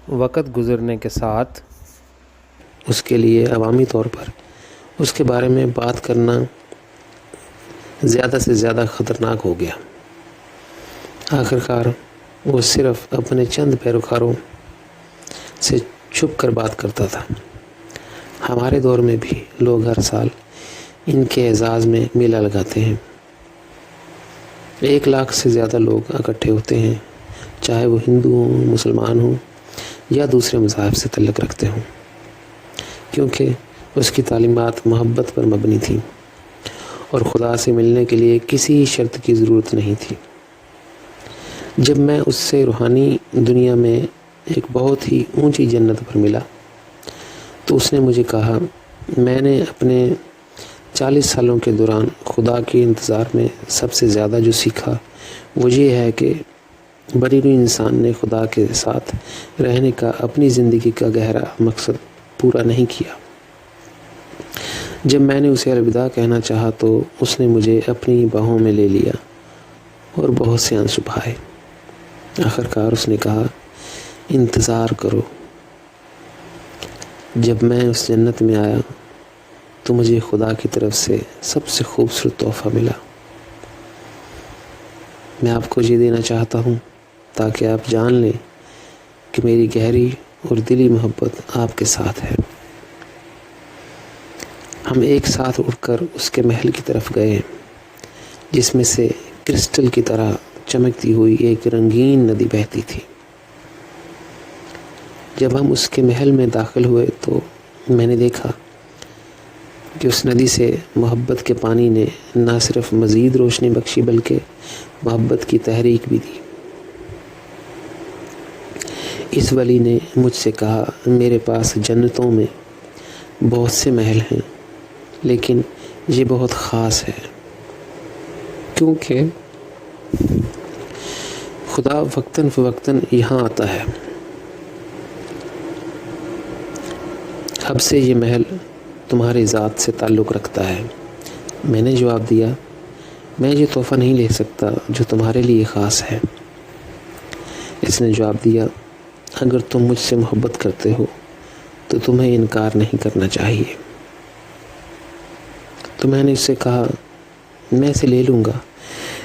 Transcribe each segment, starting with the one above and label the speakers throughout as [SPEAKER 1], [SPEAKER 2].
[SPEAKER 1] وقت گزرنے کے ساتھ اس کے لیے عوامی طور پر اس کے بارے میں بات کرنا زیادہ سے زیادہ خطرناک ہو گیا۔ آخرکار وہ صرف اپنے چند پیروکاروں سے چھپ کر بات کرتا تھا۔ ہمارے دور میں بھی لوگ ہر سال ان کے اعزاز میں میلہ لگاتے ہیں۔ 1 لاکھ سے زیادہ لوگ اکٹھے ہوتے ہیں، چاہے وہ ہندو ہوں، مسلمان ہوں یا دوسرے مذاہب سے تعلق رکھتے ہوں، کیونکہ اس کی تعلیمات محبت پر مبنی تھیں اور خدا سے ملنے کے لیے کسی شرط کی ضرورت نہیں تھی۔ جب میں اس سے روحانی دنیا میں ایک بہت ہی اونچی جنت پر ملا تو اس نے مجھے کہا، میں نے اپنے 40 سالوں کے دوران خدا کے انتظار میں سب سے زیادہ جو سیکھا وہ یہ ہے کہ بری روح انسان نے خدا کے ساتھ رہنے کا اپنی زندگی کا گہرا مقصد پورا نہیں کیا۔ جب میں نے اسے الوداع کہنا چاہا تو اس نے مجھے اپنی باہوں میں لے لیا اور بہت سے آنسو بہائے۔ آخرکار اس نے کہا، انتظار کرو۔ جب میں اس جنت میں آیا تو مجھے خدا کی طرف سے سب سے خوبصورت تحفہ ملا۔ میں آپ کو یہ دینا چاہتا ہوں تاکہ آپ جان لیں کہ میری گہری اور دلی محبت آپ کے ساتھ ہے۔ ہم ایک ساتھ اٹھ کر اس کے محل کی طرف گئے جس میں سے کرسٹل کی طرح چمکتی ہوئی ایک رنگین ندی بہتی تھی۔ جب ہم اس کے محل میں داخل ہوئے تو میں نے دیکھا کہ اس ندی سے محبت کے پانی نے نہ صرف مزید روشنی بخشی بلکہ محبت کی تحریک بھی دی۔ اس ولی نے مجھ سے کہا، میرے پاس جنتوں میں بہت سے محل ہیں لیکن یہ بہت خاص ہے کیونکہ خدا وقتاً فوقتاً یہاں آتا ہے۔ اب سے یہ محل تمہاری ذات سے تعلق رکھتا ہے۔ میں نے جواب دیا، میں یہ تحفہ نہیں لے سکتا جو تمہارے لیے خاص ہے۔ اس نے جواب دیا، اگر تم مجھ سے محبت کرتے ہو تو تمہیں انکار نہیں کرنا چاہیے۔ تو میں نے اس سے کہا، میں اسے لے لوں گا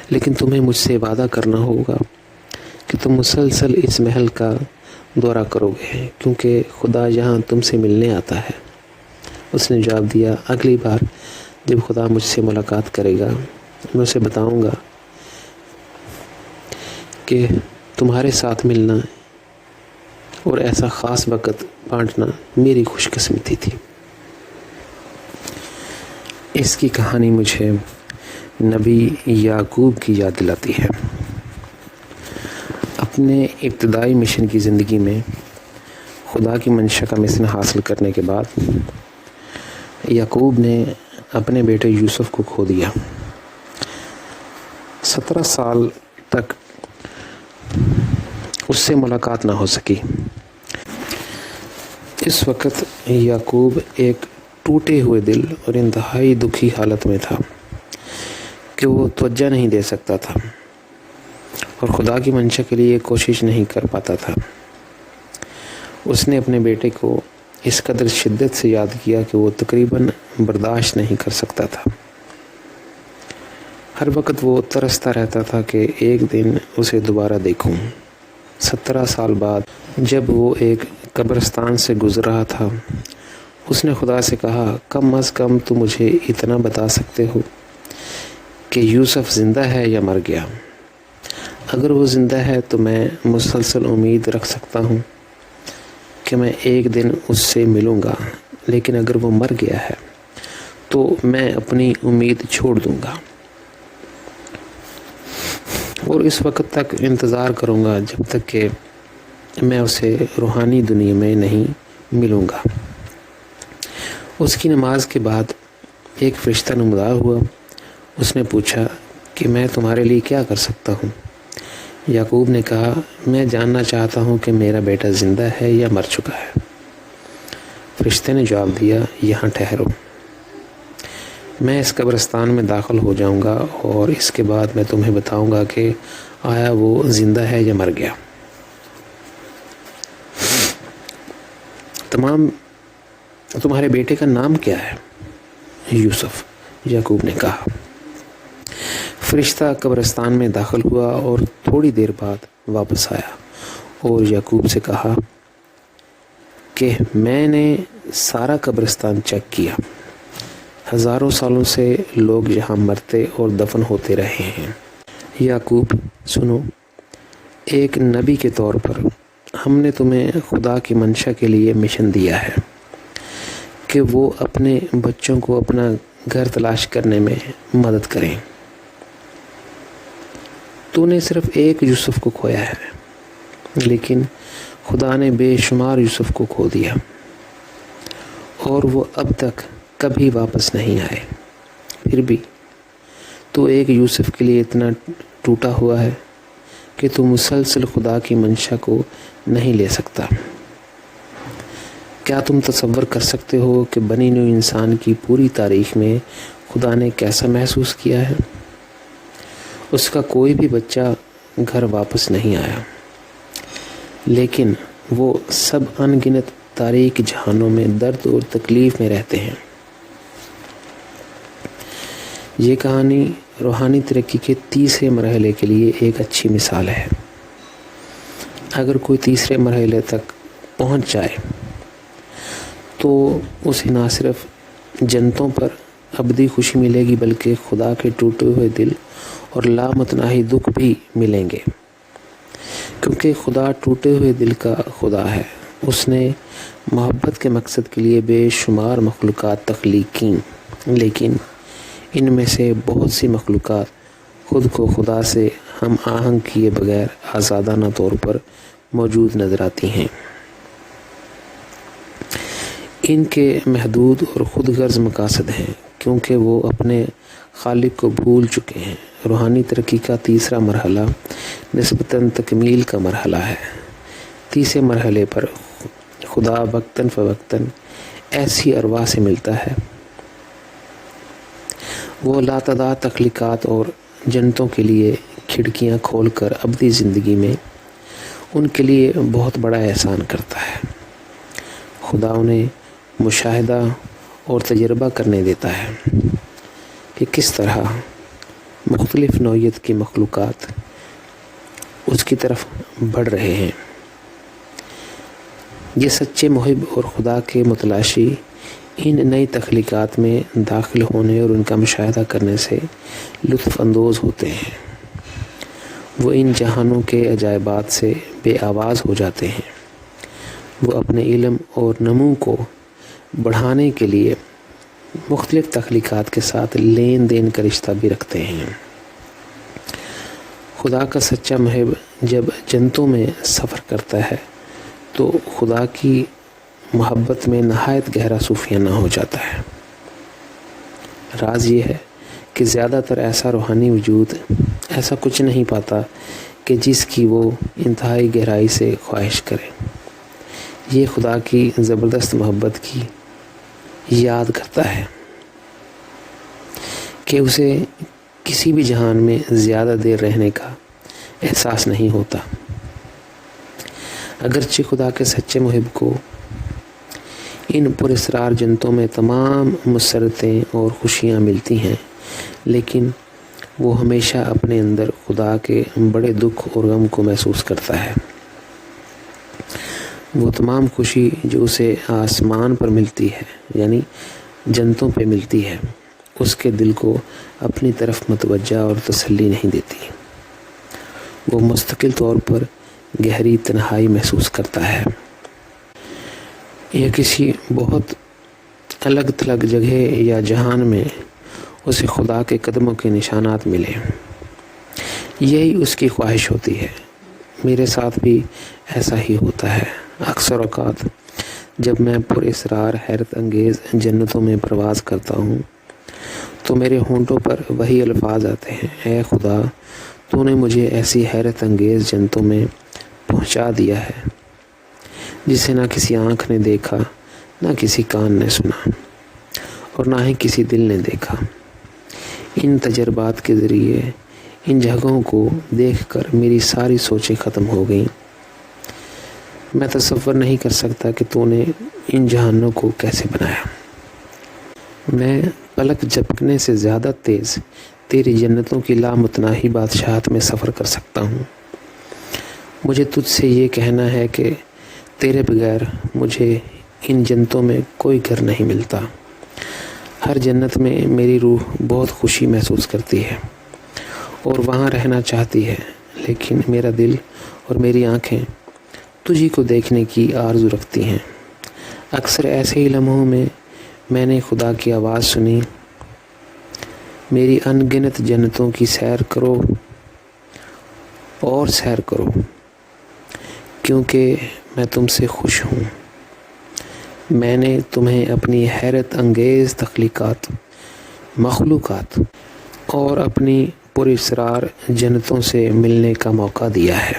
[SPEAKER 1] لیکن تمہیں مجھ سے وعدہ کرنا ہوگا کہ تم مسلسل اس محل کا دورہ کرو گے کیونکہ خدا یہاں تم سے ملنے آتا ہے۔ اس نے جواب دیا، اگلی بار جب خدا مجھ سے ملاقات کرے گا میں اسے بتاؤں گا کہ تمہارے ساتھ ملنا اور ایسا خاص وقت بانٹنا میری خوش قسمتی تھی۔ اس کی کہانی مجھے نبی یعقوب کی یاد دلاتی ہے۔ اپنے ابتدائی مشن کی زندگی میں خدا کی منشا کا مشن حاصل کرنے کے بعد یعقوب نے اپنے بیٹے یوسف کو کھو دیا۔ 17 سال تک اس سے ملاقات نہ ہو سکی۔ اس وقت یعقوب ایک ٹوٹے ہوئے دل اور انتہائی دکھی حالت میں تھا کہ وہ توجہ نہیں دے سکتا تھا اور خدا کی منشا کے لیے کوشش نہیں کر پاتا تھا۔ اس نے اپنے بیٹے کو اس قدر شدت سے یاد کیا کہ وہ تقریباً برداشت نہیں کر سکتا تھا۔ ہر وقت وہ ترستا رہتا تھا کہ ایک دن اسے دوبارہ دیکھوں۔ 17 سال بعد جب وہ ایک قبرستان سے گزر رہا تھا اس نے خدا سے کہا، کم از کم تو مجھے اتنا بتا سکتے ہو کہ یوسف زندہ ہے یا مر گیا۔ اگر وہ زندہ ہے تو میں مسلسل امید رکھ سکتا ہوں کہ میں ایک دن اس سے ملوں گا، لیکن اگر وہ مر گیا ہے تو میں اپنی امید چھوڑ دوں گا اور اس وقت تک انتظار کروں گا جب تک کہ میں اسے روحانی دنیا میں نہیں ملوں گا۔ اس کی نماز کے بعد ایک فرشتہ نمودار ہوا۔ اس نے پوچھا کہ میں تمہارے لیے کیا کر سکتا ہوں؟ یعقوب نے کہا، میں جاننا چاہتا ہوں کہ میرا بیٹا زندہ ہے یا مر چکا ہے۔ فرشتے نے جواب دیا، یہاں ٹھہرو، میں اس قبرستان میں داخل ہو جاؤں گا اور اس کے بعد میں تمہیں بتاؤں گا کہ آیا وہ زندہ ہے یا مر گیا۔ تمہارے بیٹے کا نام کیا ہے؟ یوسف، یعقوب نے کہا۔ فرشتہ قبرستان میں داخل ہوا اور تھوڑی دیر بعد واپس آیا اور یعقوب سے کہا کہ میں نے سارا قبرستان چیک کیا، ہزاروں سالوں سے لوگ یہاں مرتے اور دفن ہوتے رہے ہیں۔ یعقوب سنو، ایک نبی کے طور پر ہم نے تمہیں خدا کی منشا کے لیے مشن دیا ہے کہ وہ اپنے بچوں کو اپنا گھر تلاش کرنے میں مدد کریں۔ تو نے صرف ایک یوسف کو کھویا ہے، لیکن خدا نے بے شمار یوسف کو کھو دیا اور وہ اب تک کبھی واپس نہیں آئے۔ پھر بھی تو ایک یوسف کے لیے اتنا ٹوٹا ہوا ہے کہ تو مسلسل خدا کی منشا کو نہیں لے سکتا۔ کیا تم تصور کر سکتے ہو کہ بنی نوع انسان کی پوری تاریخ میں خدا نے کیسا محسوس کیا ہے؟ اس کا کوئی بھی بچہ گھر واپس نہیں آیا، لیکن وہ سب ان گنت تاریک جہانوں میں درد اور تکلیف میں رہتے ہیں۔ یہ کہانی روحانی ترقی کے تیسرے مرحلے کے لیے ایک اچھی مثال ہے۔ اگر کوئی تیسرے مرحلے تک پہنچ جائے تو اسے نہ صرف جنتوں پر ابدی خوشی ملے گی بلکہ خدا کے ٹوٹے ہوئے دل اور لامتناہی دکھ بھی ملیں گے، کیونکہ خدا ٹوٹے ہوئے دل کا خدا ہے۔ اس نے محبت کے مقصد کے لیے بے شمار مخلوقات تخلیق کیں، لیکن ان میں سے بہت سی مخلوقات خود کو خدا سے ہم آہنگ کیے بغیر آزادانہ طور پر موجود نظر آتی ہیں۔ ان کے محدود اور خود غرض مقاصد ہیں، کیونکہ وہ اپنے خالق کو بھول چکے ہیں۔ روحانی ترقی کا تیسرا مرحلہ نسبتاً تکمیل کا مرحلہ ہے۔ تیسرے مرحلے پر خدا وقتاً فوقتاً ایسی ارواح سے ملتا ہے۔ وہ لاتعداد تخلیقات اور جنتوں کے لیے کھڑکیاں کھول کر ابدی زندگی میں ان کے لیے بہت بڑا احسان کرتا ہے۔ خدا انہیں مشاہدہ اور تجربہ کرنے دیتا ہے کہ کس طرح مختلف نوعیت کی مخلوقات اس کی طرف بڑھ رہے ہیں۔ یہ سچے محب اور خدا کے متلاشی ان نئی تخلیقات میں داخل ہونے اور ان کا مشاہدہ کرنے سے لطف اندوز ہوتے ہیں۔ وہ ان جہانوں کے عجائبات سے بے آواز ہو جاتے ہیں۔ وہ اپنے علم اور نمو کو بڑھانے کے لیے مختلف تخلیقات کے ساتھ لین دین کا رشتہ بھی رکھتے ہیں۔ خدا کا سچا محب جب جنتوں میں سفر کرتا ہے تو خدا کی محبت میں نہایت گہرا صوفیانہ ہو جاتا ہے۔ راز یہ ہے کہ زیادہ تر ایسا روحانی وجود ایسا کچھ نہیں پاتا کہ جس کی وہ انتہائی گہرائی سے خواہش کرے۔ یہ خدا کی زبردست محبت کی یاد کرتا ہے کہ اسے کسی بھی جہان میں زیادہ دیر رہنے کا احساس نہیں ہوتا۔ اگرچہ خدا کے سچے محب کو ان پراسرار جنتوں میں تمام مسرتیں اور خوشیاں ملتی ہیں، لیکن وہ ہمیشہ اپنے اندر خدا کے بڑے دکھ اور غم کو محسوس کرتا ہے۔ وہ تمام خوشی جو اسے آسمان پر ملتی ہے، یعنی جنتوں پہ ملتی ہے، اس کے دل کو اپنی طرف متوجہ اور تسلی نہیں دیتی۔ وہ مستقل طور پر گہری تنہائی محسوس کرتا ہے۔ یا کسی بہت الگ تھلگ جگہ یا جہان میں اسے خدا کے قدموں کے نشانات ملے۔ یہی اس کی خواہش ہوتی ہے۔ میرے ساتھ بھی ایسا ہی ہوتا ہے۔ اکثر اوقات جب میں پراسرار حیرت انگیز جنتوں میں پرواز کرتا ہوں تو میرے ہونٹوں پر وہی الفاظ آتے ہیں، اے خدا، تو نے مجھے ایسی حیرت انگیز جنتوں میں پہنچا دیا ہے جسے نہ کسی آنکھ نے دیکھا، نہ کسی کان نے سنا، اور نہ ہی کسی دل نے دیکھا۔ ان تجربات کے ذریعے ان جگہوں کو دیکھ کر میری ساری سوچیں ختم ہو گئیں۔ میں تصور نہیں کر سکتا کہ تو نے ان جہانوں کو کیسے بنایا۔ میں پلک جھپکنے سے زیادہ تیز تیری جنتوں کی لامتناہی بادشاہت میں سفر کر سکتا ہوں۔ مجھے تجھ سے یہ کہنا ہے کہ تیرے بغیر مجھے ان جنتوں میں کوئی گھر نہیں ملتا۔ ہر جنت میں میری روح بہت خوشی محسوس کرتی ہے اور وہاں رہنا چاہتی ہے، لیکن میرا دل اور میری آنکھیں تجھی کو دیکھنے کی آرزو رکھتی ہیں۔ اکثر ایسے ہی لمحوں میں نے خدا کی آواز سنی، میری ان گنت جنتوں کی سیر کرو اور سیر کرو، کیونکہ میں تم سے خوش ہوں۔ میں نے تمہیں اپنی حیرت انگیز مخلوقات اور اپنی پراسرار جنتوں سے ملنے کا موقع دیا ہے۔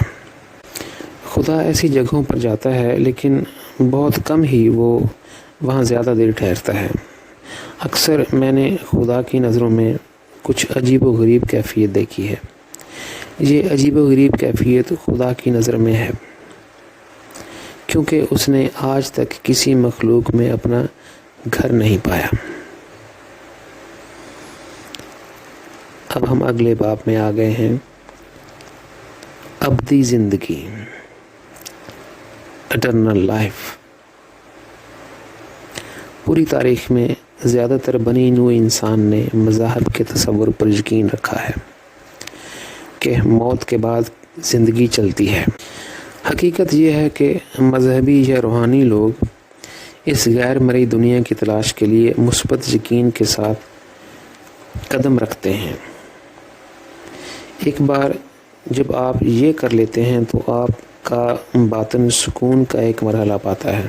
[SPEAKER 1] خدا ایسی جگہوں پر جاتا ہے، لیکن بہت کم ہی وہ وہاں زیادہ دیر ٹھہرتا ہے۔ اکثر میں نے خدا کی نظروں میں کچھ عجیب و غریب کیفیت دیکھی ہے۔ یہ عجیب و غریب کیفیت خدا کی نظر میں ہے، کیونکہ اس نے آج تک کسی مخلوق میں اپنا گھر نہیں پایا۔ اب ہم اگلے باب میں آ گئے ہیں، ابدی زندگی، اٹرنل لائف۔ پوری تاریخ میں زیادہ تر بنی نوع انسان نے مذاہب کے تصور پر یقین رکھا ہے کہ موت کے بعد زندگی چلتی ہے۔ حقیقت یہ ہے کہ مذہبی یا روحانی لوگ اس غیر مرئی دنیا کی تلاش کے لیے مثبت یقین کے ساتھ قدم رکھتے ہیں۔ ایک بار جب آپ یہ کر لیتے ہیں تو آپ کا باطن سکون کا ایک مرحلہ پاتا ہے۔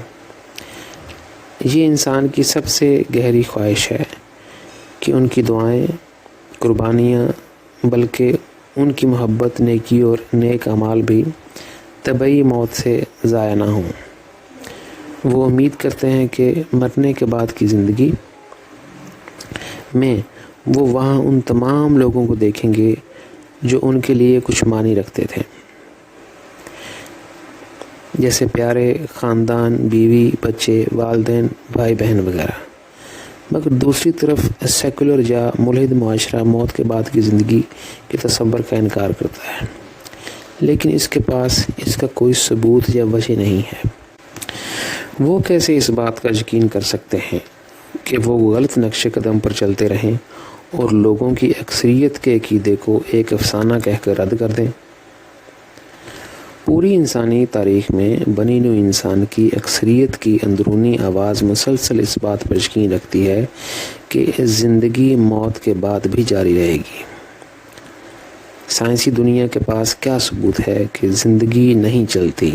[SPEAKER 1] یہ انسان کی سب سے گہری خواہش ہے کہ ان کی دعائیں، قربانیاں، بلکہ ان کی محبت، نیکی اور نیک اعمال بھی طبعی موت سے ضائع نہ ہوں۔ وہ امید کرتے ہیں کہ مرنے کے بعد کی زندگی میں وہ وہاں ان تمام لوگوں کو دیکھیں گے جو ان کے لیے کچھ معنی رکھتے تھے، جیسے پیارے، خاندان، بیوی، بچے، والدین، بھائی بہن وغیرہ۔ مگر دوسری طرف سیکولر یا ملحد معاشرہ موت کے بعد کی زندگی کے تصور کا انکار کرتا ہے، لیکن اس کے پاس اس کا کوئی ثبوت یا وجہ نہیں ہے۔ وہ کیسے اس بات کا یقین کر سکتے ہیں کہ وہ غلط نقش قدم پر چلتے رہیں اور لوگوں کی اکثریت کے عقیدے کو ایک افسانہ کہہ کر رد کر دیں؟ پوری انسانی تاریخ میں بنی نوع انسان کی اکثریت کی اندرونی آواز مسلسل اس بات پر یقین رکھتی ہے کہ زندگی موت کے بعد بھی جاری رہے گی۔ سائنسی دنیا کے پاس کیا ثبوت ہے کہ زندگی نہیں چلتی؟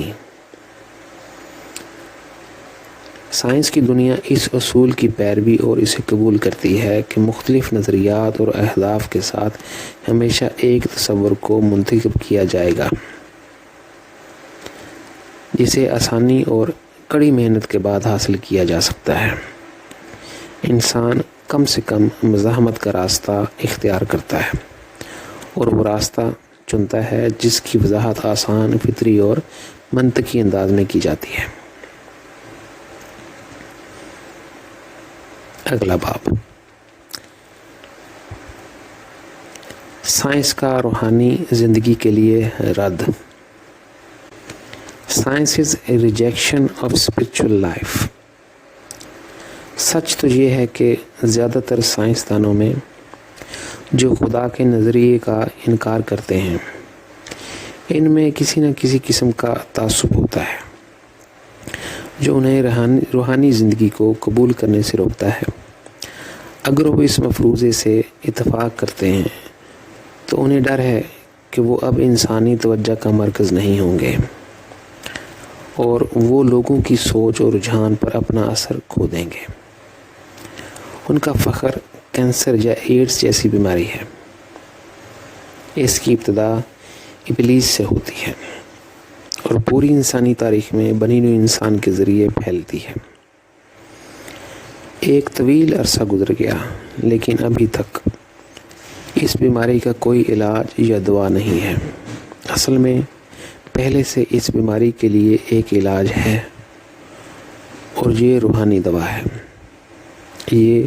[SPEAKER 1] سائنس کی دنیا اس اصول کی پیروی اور اسے قبول کرتی ہے کہ مختلف نظریات اور اہداف کے ساتھ ہمیشہ ایک تصور کو منتخب کیا جائے گا جسے آسانی اور کڑی محنت کے بعد حاصل کیا جا سکتا ہے۔ انسان کم سے کم مزاحمت کا راستہ اختیار کرتا ہے اور وہ راستہ چنتا ہے جس کی وضاحت آسان، فطری اور منطقی انداز میں کی جاتی ہے۔ اگلا باب، سائنس کا روحانی زندگی کے لیے رد۔ Sciences rejection of spiritual life. سچ تو یہ ہے کہ زیادہ تر سائنسدانوں میں جو خدا کے نظریے کا انکار کرتے ہیں، ان میں کسی نہ کسی قسم کا تعصب ہوتا ہے جو انہیں روحانی زندگی کو قبول کرنے سے روکتا ہے۔ اگر وہ اس مفروضے سے اتفاق کرتے ہیں تو انہیں ڈر ہے کہ وہ اب انسانی توجہ کا مرکز نہیں ہوں گے اور وہ لوگوں کی سوچ اور رجحان پر اپنا اثر کھو دیں گے۔ ان کا فخر کینسر یا ایڈز جیسی بیماری ہے۔ اس کی ابتدا ابلیس سے ہوتی ہے اور پوری انسانی تاریخ میں بنی نوع انسان کے ذریعے پھیلتی ہے۔ ایک طویل عرصہ گزر گیا، لیکن ابھی تک اس بیماری کا کوئی علاج یا دوا نہیں ہے۔ اصل میں پہلے سے اس بیماری کے لیے ایک علاج ہے اور یہ روحانی دوا ہے۔ یہ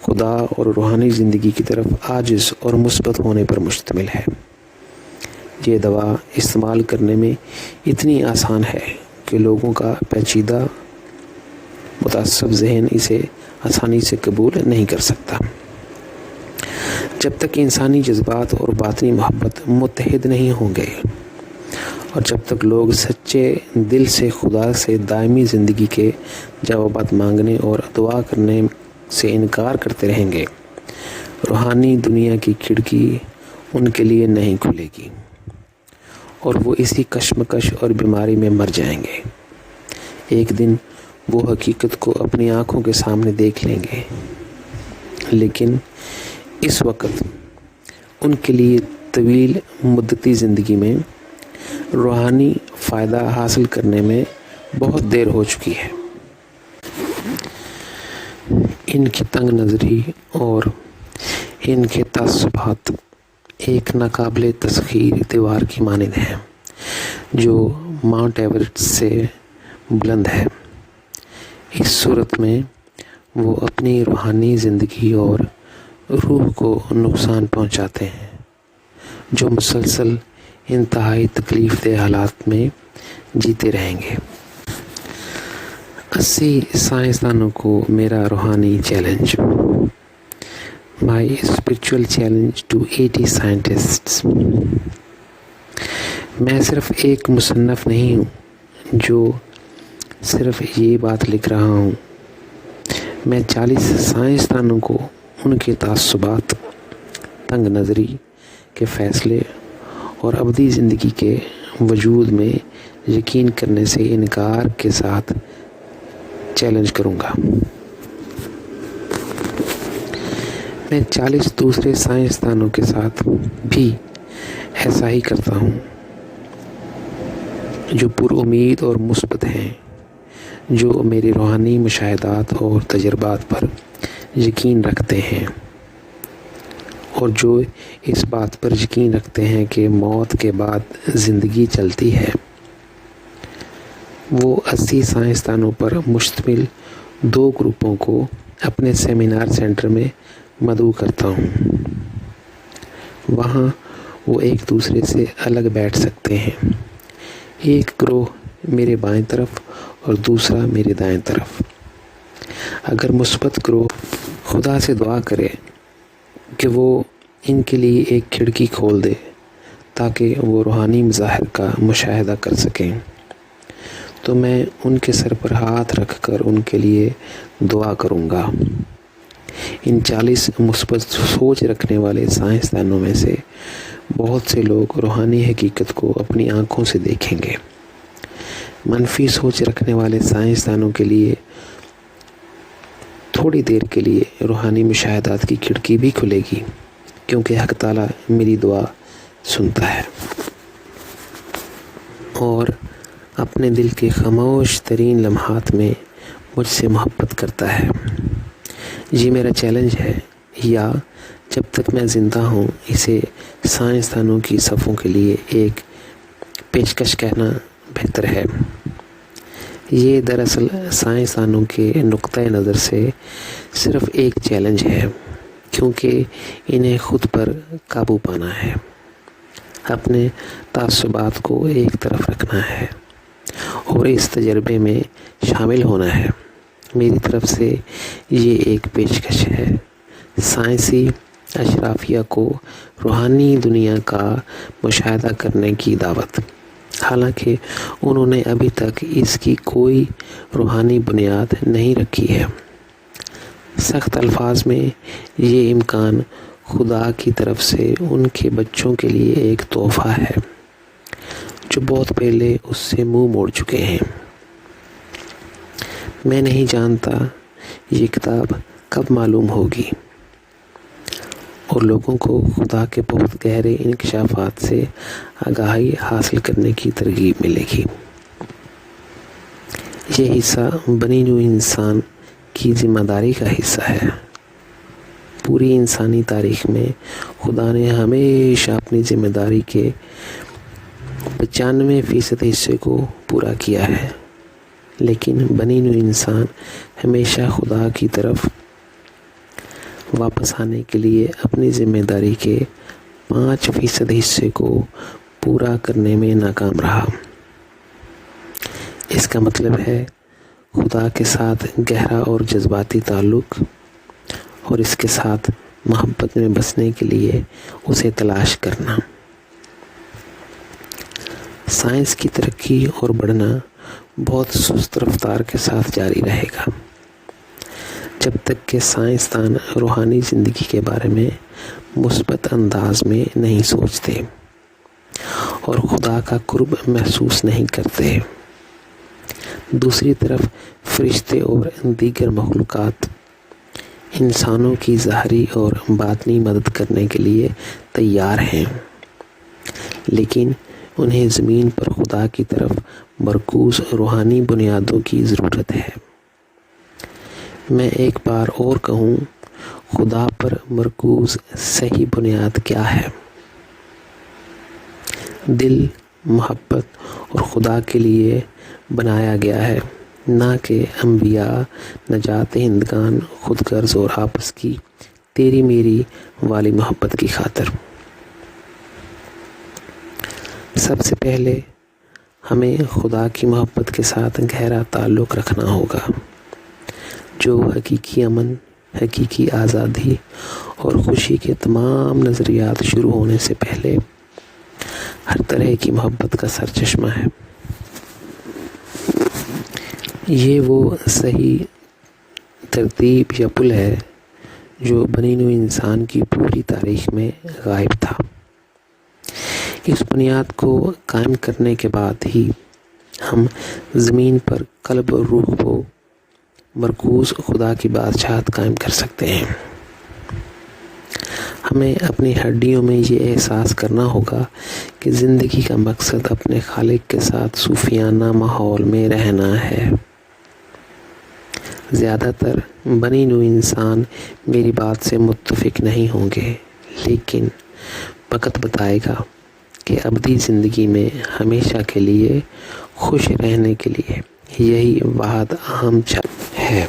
[SPEAKER 1] خدا اور روحانی زندگی کی طرف عاجز اور مثبت ہونے پر مشتمل ہے۔ یہ دوا استعمال کرنے میں اتنی آسان ہے کہ لوگوں کا پیچیدہ متعصب ذہن اسے آسانی سے قبول نہیں کر سکتا۔ جب تک انسانی جذبات اور باطنی محبت متحد نہیں ہوں گے اور جب تک لوگ سچے دل سے خدا سے دائمی زندگی کے جوابات مانگنے اور دعا کرنے سے انکار کرتے رہیں گے، روحانی دنیا کی کھڑکی ان کے لیے نہیں کھلے گی اور وہ اسی کشمکش اور بیماری میں مر جائیں گے۔ ایک دن وہ حقیقت کو اپنی آنکھوں کے سامنے دیکھ لیں گے، لیکن اس وقت ان کے لیے طویل مدتی زندگی میں روحانی فائدہ حاصل کرنے میں بہت دیر ہو چکی ہے۔ ان کی تنگ نظری اور ان کے تعصبات ایک ناقابل تسخیر دیوار کی مانند ہیں جو ماؤنٹ ایورسٹ سے بلند ہے۔ اس صورت میں وہ اپنی روحانی زندگی اور روح کو نقصان پہنچاتے ہیں، جو مسلسل انتہائی تکلیف دہ حالات میں جیتے رہیں گے۔ 80 سائنسدانوں کو میرا روحانی challenge. My spiritual challenge to 80 scientists۔ میں صرف ایک مصنف نہیں ہوں جو صرف یہ بات لکھ رہا ہوں، میں 40 سائنسدانوں کو ان کے تعصبات، تنگ نظری کے فیصلے اور ابدی زندگی کے وجود میں یقین کرنے سے انکار کے ساتھ چیلنج کروں گا۔ میں 40 دوسرے سائنسدانوں کے ساتھ بھی ایسا ہی کرتا ہوں جو پر امید اور مثبت ہیں، جو میرے روحانی مشاہدات اور تجربات پر یقین رکھتے ہیں اور جو اس بات پر یقین رکھتے ہیں کہ موت کے بعد زندگی چلتی ہے۔ وہ 80 سائنسدانوں پر مشتمل 2 گروپوں کو اپنے سیمینار سینٹر میں مدعو کرتا ہوں۔ وہاں وہ ایک دوسرے سے الگ بیٹھ سکتے ہیں، ایک گروہ میرے بائیں طرف اور دوسرا میرے دائیں طرف۔ اگر مثبت گروہ خدا سے دعا کرے کہ وہ ان کے لیے ایک کھڑکی کھول دے تاکہ وہ روحانی مظاہر کا مشاہدہ کر سکیں، تو میں ان کے سر پر ہاتھ رکھ کر ان کے لیے دعا کروں گا۔ ان 40 مثبت سوچ رکھنے والے سائنسدانوں میں سے بہت سے لوگ روحانی حقیقت کو اپنی آنکھوں سے دیکھیں گے۔ منفی سوچ رکھنے والے سائنسدانوں کے لیے تھوڑی دیر کے لیے روحانی مشاہدات کی کھڑکی بھی کھلے گی، کیونکہ حق تعالیٰ میری دعا سنتا ہے اور اپنے دل کے خاموش ترین لمحات میں مجھ سے محبت کرتا ہے۔ یہ میرا چیلنج ہے، یا جب تک میں زندہ ہوں اسے سائنسدانوں کی صفوں کے لیے ایک پیشکش کہنا بہتر ہے۔ یہ دراصل سائنسدانوں کے نقطۂ نظر سے صرف ایک چیلنج ہے، کیونکہ انہیں خود پر قابو پانا ہے، اپنے تعصبات کو ایک طرف رکھنا ہے اور اس تجربے میں شامل ہونا ہے۔ میری طرف سے یہ ایک پیشکش ہے، سائنسی اشرافیہ کو روحانی دنیا کا مشاہدہ کرنے کی دعوت، حالانکہ انہوں نے ابھی تک اس کی کوئی روحانی بنیاد نہیں رکھی ہے۔ سخت الفاظ میں یہ امکان خدا کی طرف سے ان کے بچوں کے لیے ایک تحفہ ہے جو بہت پہلے اس سے منہ موڑ چکے ہیں۔ میں نہیں جانتا یہ کتاب کب معلوم ہوگی اور لوگوں کو خدا کے بہت گہرے انکشافات سے آگاہی حاصل کرنے کی ترغیب ملے گی۔ یہ حصہ بنی نوع انسان کی ذمہ داری کا حصہ ہے۔ پوری انسانی تاریخ میں خدا نے ہمیشہ اپنی ذمہ داری کے 95% حصے کو پورا کیا ہے، لیکن بنی نوع انسان ہمیشہ خدا کی طرف واپس آنے کے لیے اپنی ذمہ داری کے 5% حصے کو پورا کرنے میں ناکام رہا۔ اس کا مطلب ہے خدا کے ساتھ گہرا اور جذباتی تعلق اور اس کے ساتھ محبت میں بسنے کے لیے اسے تلاش کرنا۔ سائنس کی ترقی اور بڑھنا بہت سست رفتار کے ساتھ جاری رہے گا جب تک کہ سائنسدان روحانی زندگی کے بارے میں مثبت انداز میں نہیں سوچتے اور خدا کا قرب محسوس نہیں کرتے۔ دوسری طرف فرشتے اور دیگر مخلوقات انسانوں کی ظاہری اور باطنی مدد کرنے کے لیے تیار ہیں، لیکن انہیں زمین پر خدا کی طرف مرکوز روحانی بنیادوں کی ضرورت ہے۔ میں ایک بار اور کہوں، خدا پر مرکوز صحیح بنیاد کیا ہے؟ دل محبت اور خدا کے لیے بنایا گیا ہے، نہ کہ انبیاء، نجات دہندگان، خود غرض اور آپس کی تیری میری والی محبت کی خاطر۔ سب سے پہلے ہمیں خدا کی محبت کے ساتھ گہرا تعلق رکھنا ہوگا، جو حقیقی امن، حقیقی آزادی اور خوشی کے تمام نظریات شروع ہونے سے پہلے ہر طرح کی محبت کا سرچشمہ ہے۔ یہ وہ صحیح ترتیب یا پل ہے جو بنی نوع انسان کی پوری تاریخ میں غائب تھا۔ اس بنیاد کو قائم کرنے کے بعد ہی ہم زمین پر قلب اور روح کو مرکوز خدا کی بادشاہت قائم کر سکتے ہیں۔ ہمیں اپنی ہڈیوں میں یہ احساس کرنا ہوگا کہ زندگی کا مقصد اپنے خالق کے ساتھ صوفیانہ ماحول میں رہنا ہے۔ زیادہ تر بنی نوع انسان میری بات سے متفق نہیں ہوں گے، لیکن وقت بتائے گا کہ ابدی زندگی میں ہمیشہ کے لیے خوش رہنے کے لیے یہی واحد اہم چیلنج ہے۔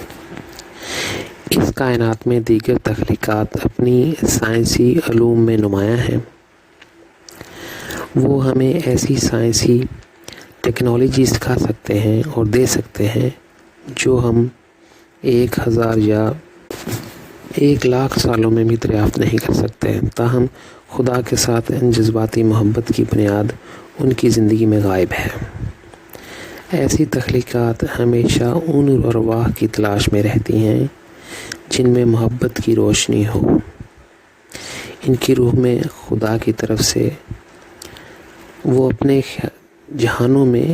[SPEAKER 1] اس کائنات میں دیگر تخلیقات اپنی سائنسی علوم میں نمایاں ہیں۔ وہ ہمیں ایسی سائنسی ٹیکنالوجی سکھا سکتے ہیں اور دے سکتے ہیں جو ہم 1000 یا 1,00,000 سالوں میں بھی دریافت نہیں کر سکتے۔ تاہم خدا کے ساتھ جذباتی محبت کی بنیاد ان کی زندگی میں غائب ہے۔ ایسی تخلیقات ہمیشہ ان ارواح کی تلاش میں رہتی ہیں جن میں محبت کی روشنی ہو۔ ان کی روح میں خدا کی طرف سے وہ اپنے جہانوں میں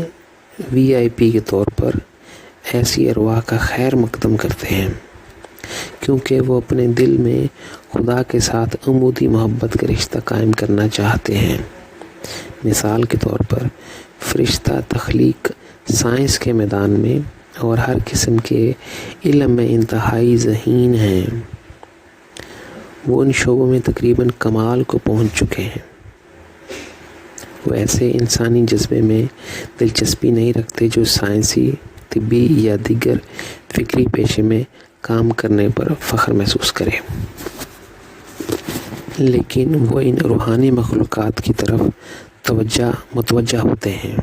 [SPEAKER 1] VIP کے طور پر ایسی ارواح کا خیر مقدم کرتے ہیں، کیونکہ وہ اپنے دل میں خدا کے ساتھ عمودی محبت کا رشتہ قائم کرنا چاہتے ہیں۔ مثال کے طور پر فرشتہ تخلیق سائنس کے میدان میں اور ہر قسم کے علم میں انتہائی ذہین ہیں۔ وہ ان شعبوں میں تقریباً کمال کو پہنچ چکے ہیں۔ وہ ایسے انسانی جذبے میں دلچسپی نہیں رکھتے جو سائنسی، طبی یا دیگر فکری پیشے میں کام کرنے پر فخر محسوس کرے، لیکن وہ ان روحانی مخلوقات کی طرف متوجہ ہوتے ہیں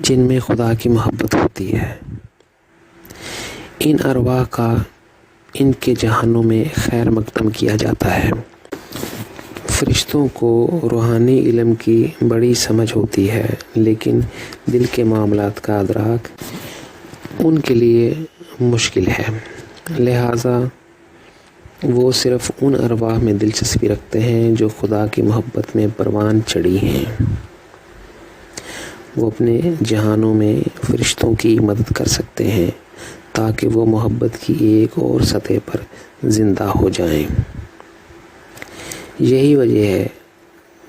[SPEAKER 1] جن میں خدا کی محبت ہوتی ہے۔ ان ارواح کا ان کے جہانوں میں خیر مقدم کیا جاتا ہے۔ فرشتوں کو روحانی علم کی بڑی سمجھ ہوتی ہے، لیکن دل کے معاملات کا ادراک ان کے لیے مشکل ہے، لہٰذا وہ صرف ان ارواح میں دلچسپی رکھتے ہیں جو خدا کی محبت میں پروان چڑھی ہیں۔ وہ اپنے جہانوں میں فرشتوں کی مدد کر سکتے ہیں تاکہ وہ محبت کی ایک اور سطح پر زندہ ہو جائیں۔ یہی وجہ ہے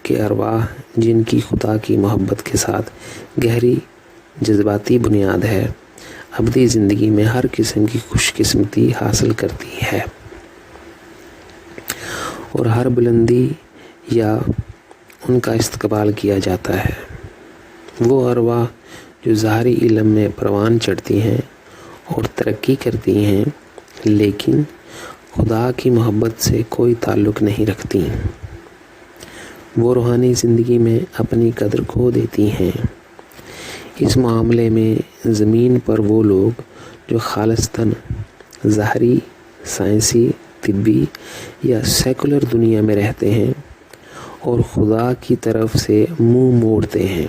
[SPEAKER 1] کہ ارواح جن کی خدا کی محبت کے ساتھ گہری جذباتی بنیاد ہے، ابدی زندگی میں ہر قسم کی خوش قسمتی حاصل کرتی ہے اور ہر بلندی یا ان کا استقبال کیا جاتا ہے۔ وہ ارواح جو ظاہری علم میں پروان چڑھتی ہیں اور ترقی کرتی ہیں لیکن خدا کی محبت سے کوئی تعلق نہیں رکھتی، وہ روحانی زندگی میں اپنی قدر کھو دیتی ہیں۔ اس معاملے میں زمین پر وہ لوگ جو خالصتاً ظاہری، سائنسی، طبی یا سیکولر دنیا میں رہتے ہیں اور خدا کی طرف سے منہ موڑتے ہیں،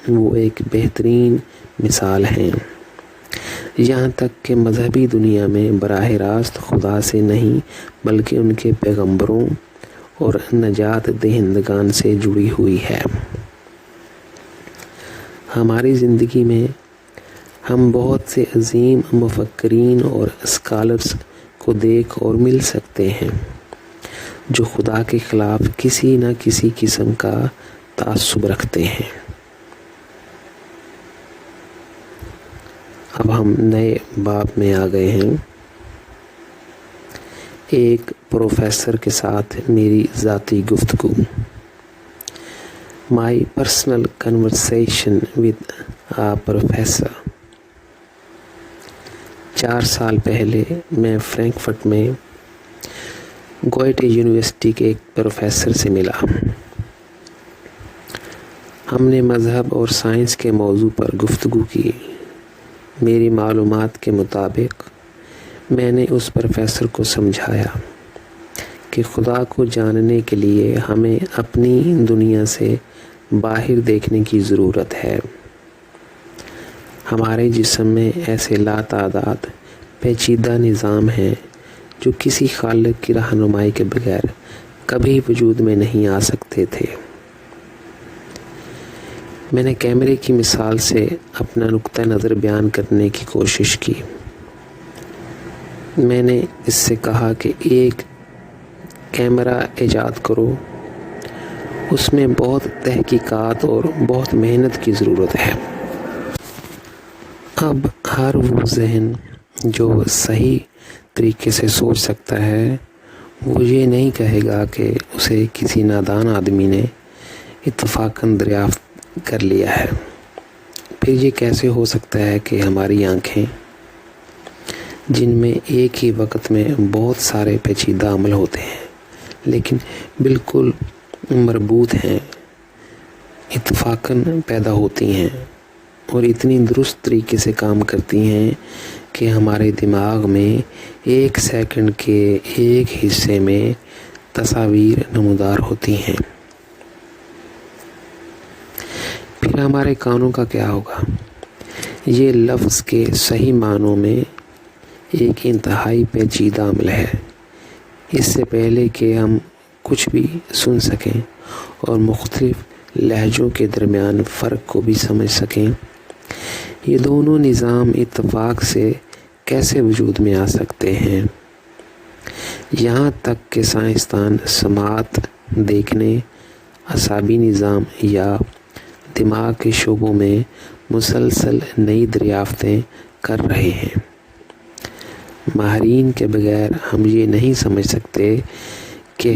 [SPEAKER 1] وہ ایک بہترین مثال ہیں۔ یہاں تک کہ مذہبی دنیا میں براہ راست خدا سے نہیں بلکہ ان کے پیغمبروں اور نجات دہندگان سے جڑی ہوئی ہے۔ ہماری زندگی میں ہم بہت سے عظیم مفکرین اور اسکالرز کو دیکھ اور مل سکتے ہیں جو خدا کے خلاف کسی نہ کسی قسم کا تعصب رکھتے ہیں۔ اب ہم نئے باب میں آ گئے ہیں۔ ایک پروفیسر کے ساتھ میری ذاتی گفتگو، my personal conversation with a professor. 4 سال پہلے میں فرینکفرٹ میں گوئٹے یونیورسٹی کے ایک پروفیسر سے ملا۔ ہم نے مذہب اور سائنس کے موضوع پر گفتگو کی۔ میری معلومات کے مطابق میں نے اس پروفیسر کو سمجھایا کہ خدا کو جاننے کے لیے ہمیں اپنی دنیا سے باہر دیکھنے کی ضرورت ہے۔ ہمارے جسم میں ایسے لاتعداد پیچیدہ نظام ہیں جو کسی خالق کی رہنمائی کے بغیر کبھی وجود میں نہیں آ سکتے تھے۔ میں نے کیمرے کی مثال سے اپنا نقطہ نظر بیان کرنے کی کوشش کی۔ میں نے اس سے کہا کہ ایک کیمرہ ایجاد کرو، اس میں بہت تحقیقات اور بہت محنت کی ضرورت ہے۔ اب ہر وہ ذہن جو صحیح طریقے سے سوچ سکتا ہے وہ یہ نہیں کہے گا کہ اسے کسی نادان آدمی نے اتفاقاً دریافت کر لیا ہے۔ پھر یہ کیسے ہو سکتا ہے کہ ہماری آنکھیں، جن میں ایک ہی وقت میں بہت سارے پیچیدہ عمل ہوتے ہیں لیکن بالکل مربوط ہیں، اتفاقاً پیدا ہوتی ہیں اور اتنی درست طریقے سے کام کرتی ہیں کہ ہمارے دماغ میں 1 سیکنڈ کے ایک حصے میں تصاویر نمودار ہوتی ہیں۔ پھر ہمارے کانوں کا کیا ہوگا؟ یہ لفظ کے صحیح معنوں میں ایک انتہائی پیچیدہ عمل ہے۔ اس سے پہلے کہ ہم کچھ بھی سن سکیں اور مختلف لہجوں کے درمیان فرق کو بھی سمجھ سکیں، یہ دونوں نظام اتفاق سے کیسے وجود میں آ سکتے ہیں؟ یہاں تک کہ سائنسدان سماعت، دیکھنے، اعصابی نظام یا دماغ کے شعبوں میں مسلسل نئی دریافتیں کر رہے ہیں۔ ماہرین کے بغیر ہم یہ نہیں سمجھ سکتے کہ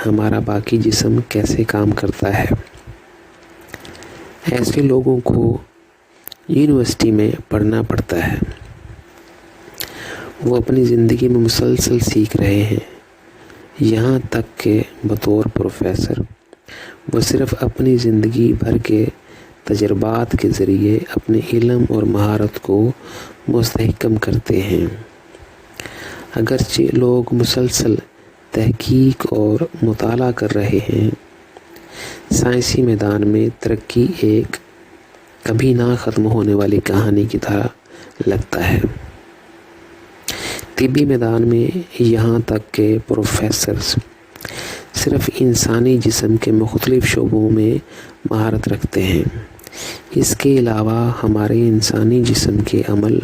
[SPEAKER 1] ہمارا باقی جسم کیسے کام کرتا ہے۔ ایسے لوگوں کو یونیورسٹی میں پڑھنا پڑتا ہے۔ وہ اپنی زندگی میں مسلسل سیکھ رہے ہیں، یہاں تک کہ بطور پروفیسر وہ صرف اپنی زندگی بھر کے تجربات کے ذریعے اپنے علم اور مہارت کو مستحکم کرتے ہیں۔ اگرچہ لوگ مسلسل تحقیق اور مطالعہ کر رہے ہیں، سائنسی میدان میں ترقی ایک کبھی نہ ختم ہونے والی کہانی کی طرح لگتا ہے۔ طبی میدان میں یہاں تک کہ پروفیسرز صرف انسانی جسم کے مختلف شعبوں میں مہارت رکھتے ہیں۔ اس کے علاوہ ہمارے انسانی جسم کے عمل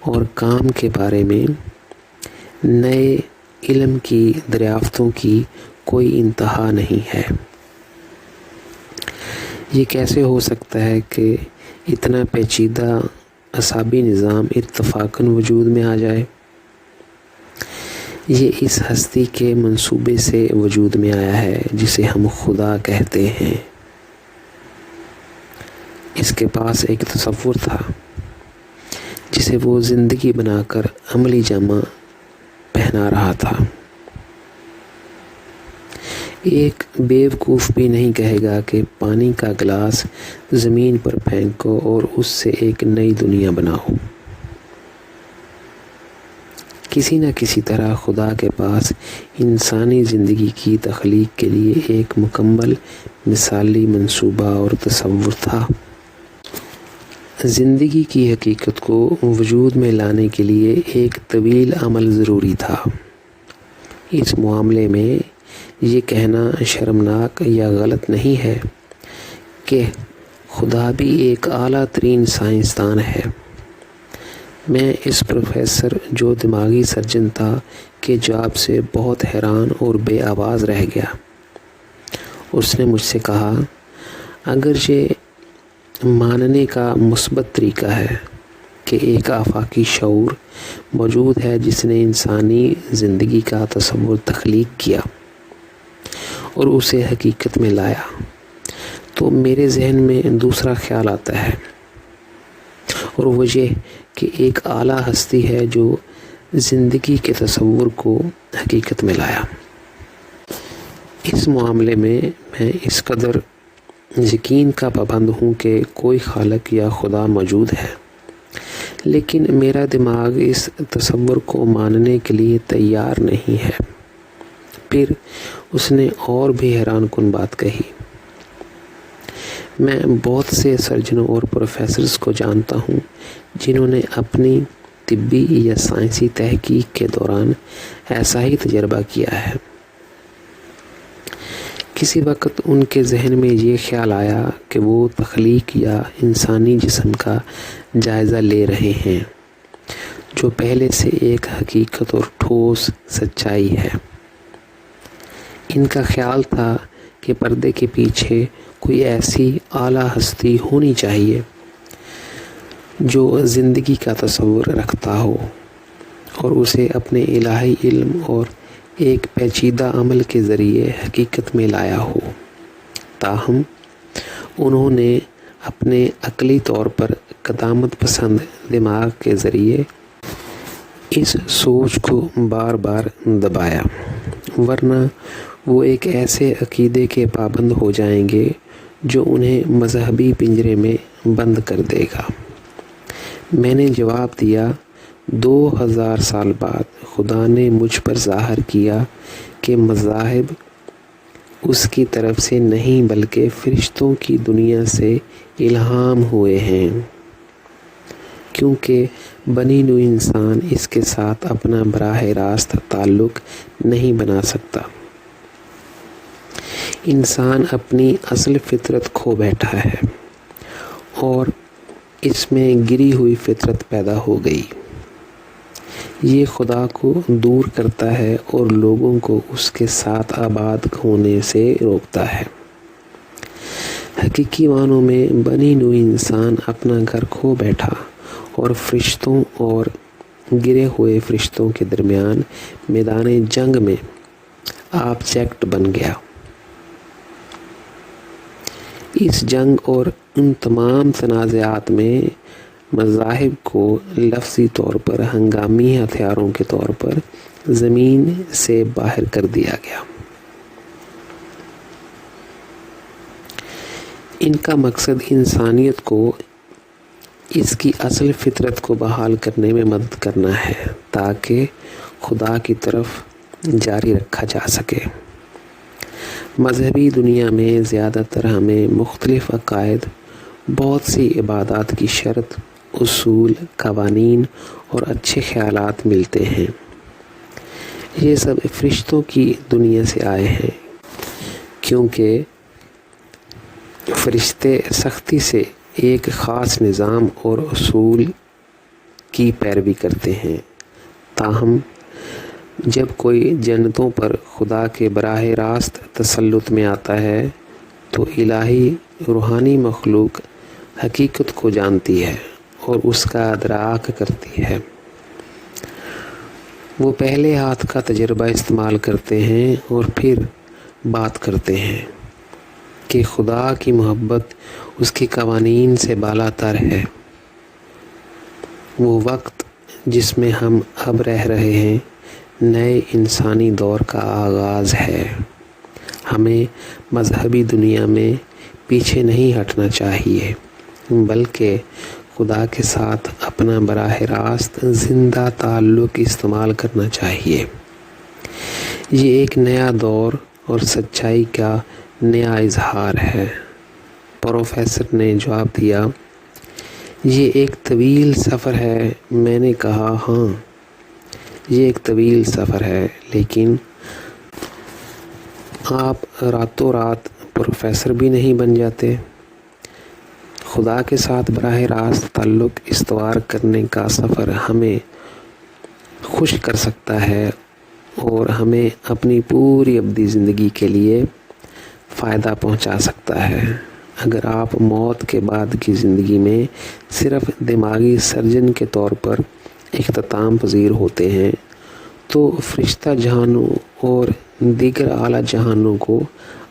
[SPEAKER 1] اور کام کے بارے میں نئے علم کی دریافتوں کی کوئی انتہا نہیں ہے۔ یہ کیسے ہو سکتا ہے کہ اتنا پیچیدہ اعصابی نظام اتفاقاً وجود میں آ جائے؟ یہ اس ہستی کے منصوبے سے وجود میں آیا ہے جسے ہم خدا کہتے ہیں۔ اس کے پاس ایک تصور تھا جسے وہ زندگی بنا کر عملی جامہ پہنا رہا تھا۔ ایک بیوقوف بھی نہیں کہے گا کہ پانی کا گلاس زمین پر پھینکو اور اس سے ایک نئی دنیا بناؤ۔ کسی نہ کسی طرح خدا کے پاس انسانی زندگی کی تخلیق کے لیے ایک مکمل مثالی منصوبہ اور تصور تھا۔ زندگی کی حقیقت کو وجود میں لانے کے لیے ایک طویل عمل ضروری تھا۔ اس معاملے میں یہ کہنا شرمناک یا غلط نہیں ہے کہ خدا بھی ایک اعلیٰ ترین سائنسدان ہے۔ میں اس پروفیسر جو دماغی سرجن تھا کے جواب سے بہت حیران اور بے آواز رہ گیا۔ اس نے مجھ سے کہا، اگر یہ ماننے کا مثبت طریقہ ہے کہ ایک آفاقی شعور موجود ہے جس نے انسانی زندگی کا تصور تخلیق کیا اور اسے حقیقت میں لایا، تو میرے ذہن میں دوسرا خیال آتا ہے، اور وہ یہ کہ ایک اعلیٰ ہستی ہے جو زندگی کے تصور کو حقیقت میں لایا۔ اس معاملے میں میں اس قدر یقین کا پابند ہوں کہ کوئی خالق یا خدا موجود ہے، لیکن میرا دماغ اس تصور کو ماننے کے لیے تیار نہیں ہے۔ پھر اس نے اور بھی حیران کن بات کہی، میں بہت سے سرجنوں اور پروفیسرز کو جانتا ہوں جنہوں نے اپنی طبی یا سائنسی تحقیق کے دوران ایسا ہی تجربہ کیا ہے۔ کسی وقت ان کے ذہن میں یہ خیال آیا کہ وہ تخلیق یا انسانی جسم کا جائزہ لے رہے ہیں جو پہلے سے ایک حقیقت اور ٹھوس سچائی ہے۔ ان کا خیال تھا کہ پردے کے پیچھے کوئی ایسی اعلیٰ ہستی ہونی چاہیے جو زندگی کا تصور رکھتا ہو اور اسے اپنے الہی علم اور ایک پیچیدہ عمل کے ذریعے حقیقت میں لایا ہو۔ تاہم انہوں نے اپنے عقلی طور پر قدامت پسند دماغ کے ذریعے اس سوچ کو بار بار دبایا، ورنہ وہ ایک ایسے عقیدے کے پابند ہو جائیں گے جو انہیں مذہبی پنجرے میں بند کر دے گا۔ میں نے جواب دیا، 2000 سال بعد خدا نے مجھ پر ظاہر کیا کہ مذاہب اس کی طرف سے نہیں بلکہ فرشتوں کی دنیا سے الہام ہوئے ہیں، کیونکہ بنی نوع انسان اس کے ساتھ اپنا براہ راست تعلق نہیں بنا سکتا۔ انسان اپنی اصل فطرت کھو بیٹھا ہے اور اس میں گری ہوئی فطرت پیدا ہو گئی۔ یہ خدا کو دور کرتا ہے اور لوگوں کو اس کے ساتھ آباد ہونے سے روکتا ہے۔ حقیقی معنوں میں بنی نوع انسان اپنا گھر کھو بیٹھا اور فرشتوں اور گرے ہوئے فرشتوں کے درمیان میدان جنگ میں آبجیکٹ بن گیا۔ اس جنگ اور ان تمام تنازعات میں مذاہب کو لفظی طور پر ہنگامی ہتھیاروں کے طور پر زمین سے باہر کر دیا گیا۔ ان کا مقصد انسانیت کو اس کی اصل فطرت کو بحال کرنے میں مدد کرنا ہے تاکہ خدا کی طرف جاری رکھا جا سکے۔ مذہبی دنیا میں زیادہ تر ہمیں مختلف عقائد، بہت سی عبادات کی شرط، اصول، قوانین اور اچھے خیالات ملتے ہیں۔ یہ سب فرشتوں کی دنیا سے آئے ہیں، کیونکہ فرشتے سختی سے ایک خاص نظام اور اصول کی پیروی کرتے ہیں۔ تاہم جب کوئی جنتوں پر خدا کے براہ راست تسلط میں آتا ہے تو الہی روحانی مخلوق حقیقت کو جانتی ہے اور اس کا ادراک کرتی ہے۔ وہ پہلے ہاتھ کا تجربہ استعمال کرتے ہیں اور پھر بات کرتے ہیں۔ کہ خدا کی محبت اس کے قوانین سے بالا تر ہے۔ وہ وقت جس میں ہم اب رہ رہے ہیں نئے انسانی دور کا آغاز ہے۔ ہمیں مذہبی دنیا میں پیچھے نہیں ہٹنا چاہیے، بلکہ خدا کے ساتھ اپنا براہ راست زندہ تعلق استعمال کرنا چاہیے۔ یہ ایک نیا دور اور سچائی کا نیا اظہار ہے۔ پروفیسر نے جواب دیا، یہ ایک طویل سفر ہے۔ میں نے کہا، ہاں، یہ ایک طویل سفر ہے، لیکن آپ راتوں رات پروفیسر بھی نہیں بن جاتے۔ خدا کے ساتھ براہ راست تعلق استوار کرنے کا سفر ہمیں خوش کر سکتا ہے اور ہمیں اپنی پوری ابدی زندگی کے لیے فائدہ پہنچا سکتا ہے۔ اگر آپ موت کے بعد کی زندگی میں صرف دماغی سرجن کے طور پر اختتام پذیر ہوتے ہیں تو فرشتہ جہانوں اور دیگر اعلیٰ جہانوں کو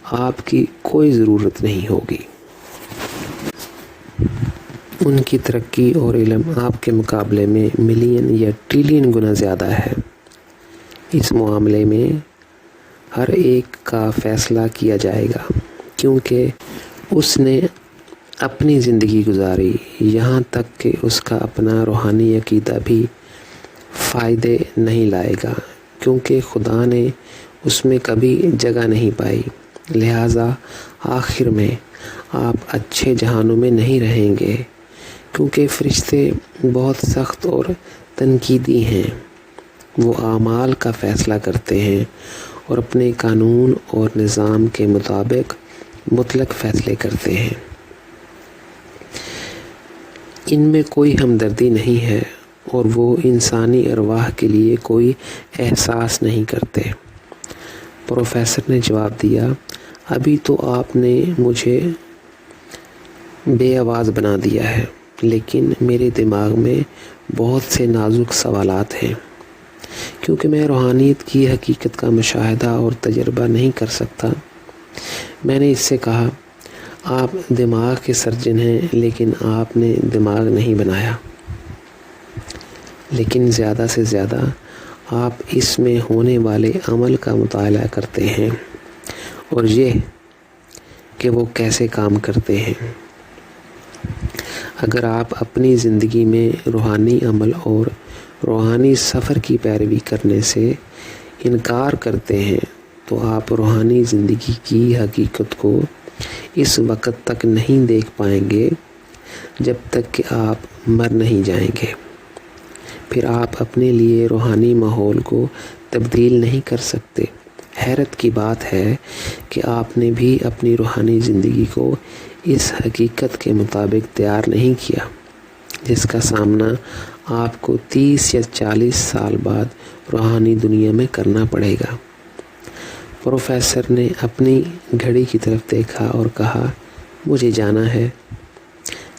[SPEAKER 1] آپ کی کوئی ضرورت نہیں ہوگی۔ ان کی ترقی اور علم آپ کے مقابلے میں ملین یا ٹریلین گنا زیادہ ہے۔ اس معاملے میں ہر ایک کا فیصلہ کیا جائے گا، کیونکہ اس نے اپنی زندگی گزاری، یہاں تک کہ اس کا اپنا روحانی عقیدہ بھی فائدے نہیں لائے گا، کیونکہ خدا نے اس میں کبھی جگہ نہیں پائی۔ لہٰذا آخر میں آپ اچھے جہانوں میں نہیں رہیں گے، کیونکہ فرشتے بہت سخت اور تنقیدی ہیں۔ وہ اعمال کا فیصلہ کرتے ہیں اور اپنے قانون اور نظام کے مطابق مطلق فیصلے کرتے ہیں۔ ان میں کوئی ہمدردی نہیں ہے اور وہ انسانی ارواح کے لیے کوئی احساس نہیں کرتے۔ پروفیسر نے جواب دیا، ابھی تو آپ نے مجھے بے آواز بنا دیا ہے، لیکن میرے دماغ میں بہت سے نازک سوالات ہیں، کیونکہ میں روحانیت کی حقیقت کا مشاہدہ اور تجربہ نہیں کر سکتا۔ میں نے اس سے کہا، آپ دماغ کے سرجن ہیں، لیکن آپ نے دماغ نہیں بنایا، لیکن زیادہ سے زیادہ آپ اس میں ہونے والے عمل کا مطالعہ کرتے ہیں اور یہ کہ وہ کیسے کام کرتے ہیں۔ اگر آپ اپنی زندگی میں روحانی عمل اور روحانی سفر کی پیروی کرنے سے انکار کرتے ہیں تو آپ روحانی زندگی کی حقیقت کو اس وقت تک نہیں دیکھ پائیں گے جب تک کہ آپ مر نہیں جائیں گے۔ پھر آپ اپنے لیے روحانی ماحول کو تبدیل نہیں کر سکتے۔ حیرت کی بات ہے کہ آپ نے بھی اپنی روحانی زندگی کو اس حقیقت کے مطابق تیار نہیں کیا جس کا سامنا آپ کو 30 یا 40 سال بعد روحانی دنیا میں کرنا پڑے گا۔ پروفیسر نے اپنی گھڑی کی طرف دیکھا اور کہا، مجھے جانا ہے،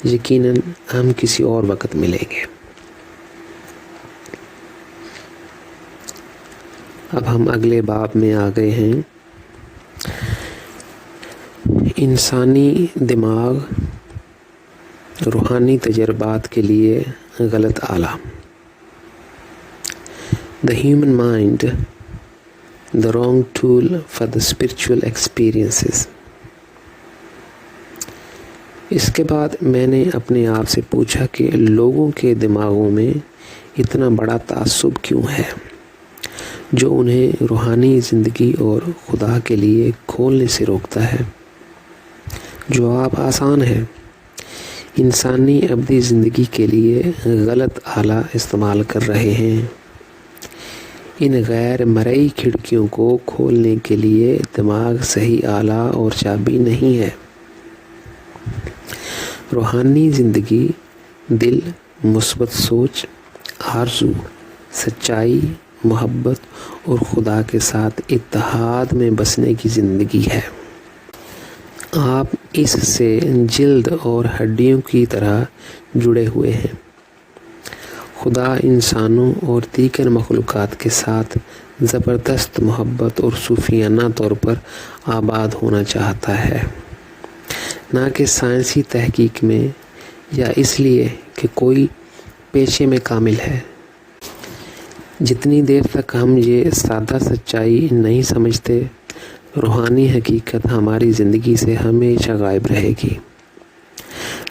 [SPEAKER 1] یقیناً ہم کسی اور وقت ملیں گے۔ اب ہم اگلے باب میں آ گئے ہیں۔ انسانی دماغ روحانی تجربات کے لیے غلط آلہ۔ The human mind, the wrong tool for the spiritual experiences۔ اس کے بعد میں نے اپنے آپ سے پوچھا کہ لوگوں کے دماغوں میں اتنا بڑا تعصب کیوں ہے جو انہیں روحانی زندگی اور خدا کے لیے کھولنے سے روکتا ہے؟ جواب آسان ہے، انسانی ابدی زندگی کے لیے غلط آلہ استعمال کر رہے ہیں۔ ان غیر مرئی کھڑکیوں کو کھولنے کے لیے دماغ صحیح آلہ اور چابی نہیں ہے۔ روحانی زندگی دل، مثبت سوچ، آرزو، سچائی، محبت اور خدا کے ساتھ اتحاد میں بسنے کی زندگی ہے۔ آپ اس سے جلد اور ہڈیوں کی طرح جڑے ہوئے ہیں۔ خدا انسانوں اور دیگر مخلوقات کے ساتھ زبردست محبت اور صوفیانہ طور پر آباد ہونا چاہتا ہے۔ نہ کہ سائنسی تحقیق میں یا اس لیے کہ کوئی پیشے میں کامل ہے۔ جتنی دیر تک ہم یہ سادہ سچائی نہیں سمجھتے، روحانی حقیقت ہماری زندگی سے ہمیشہ غائب رہے گی۔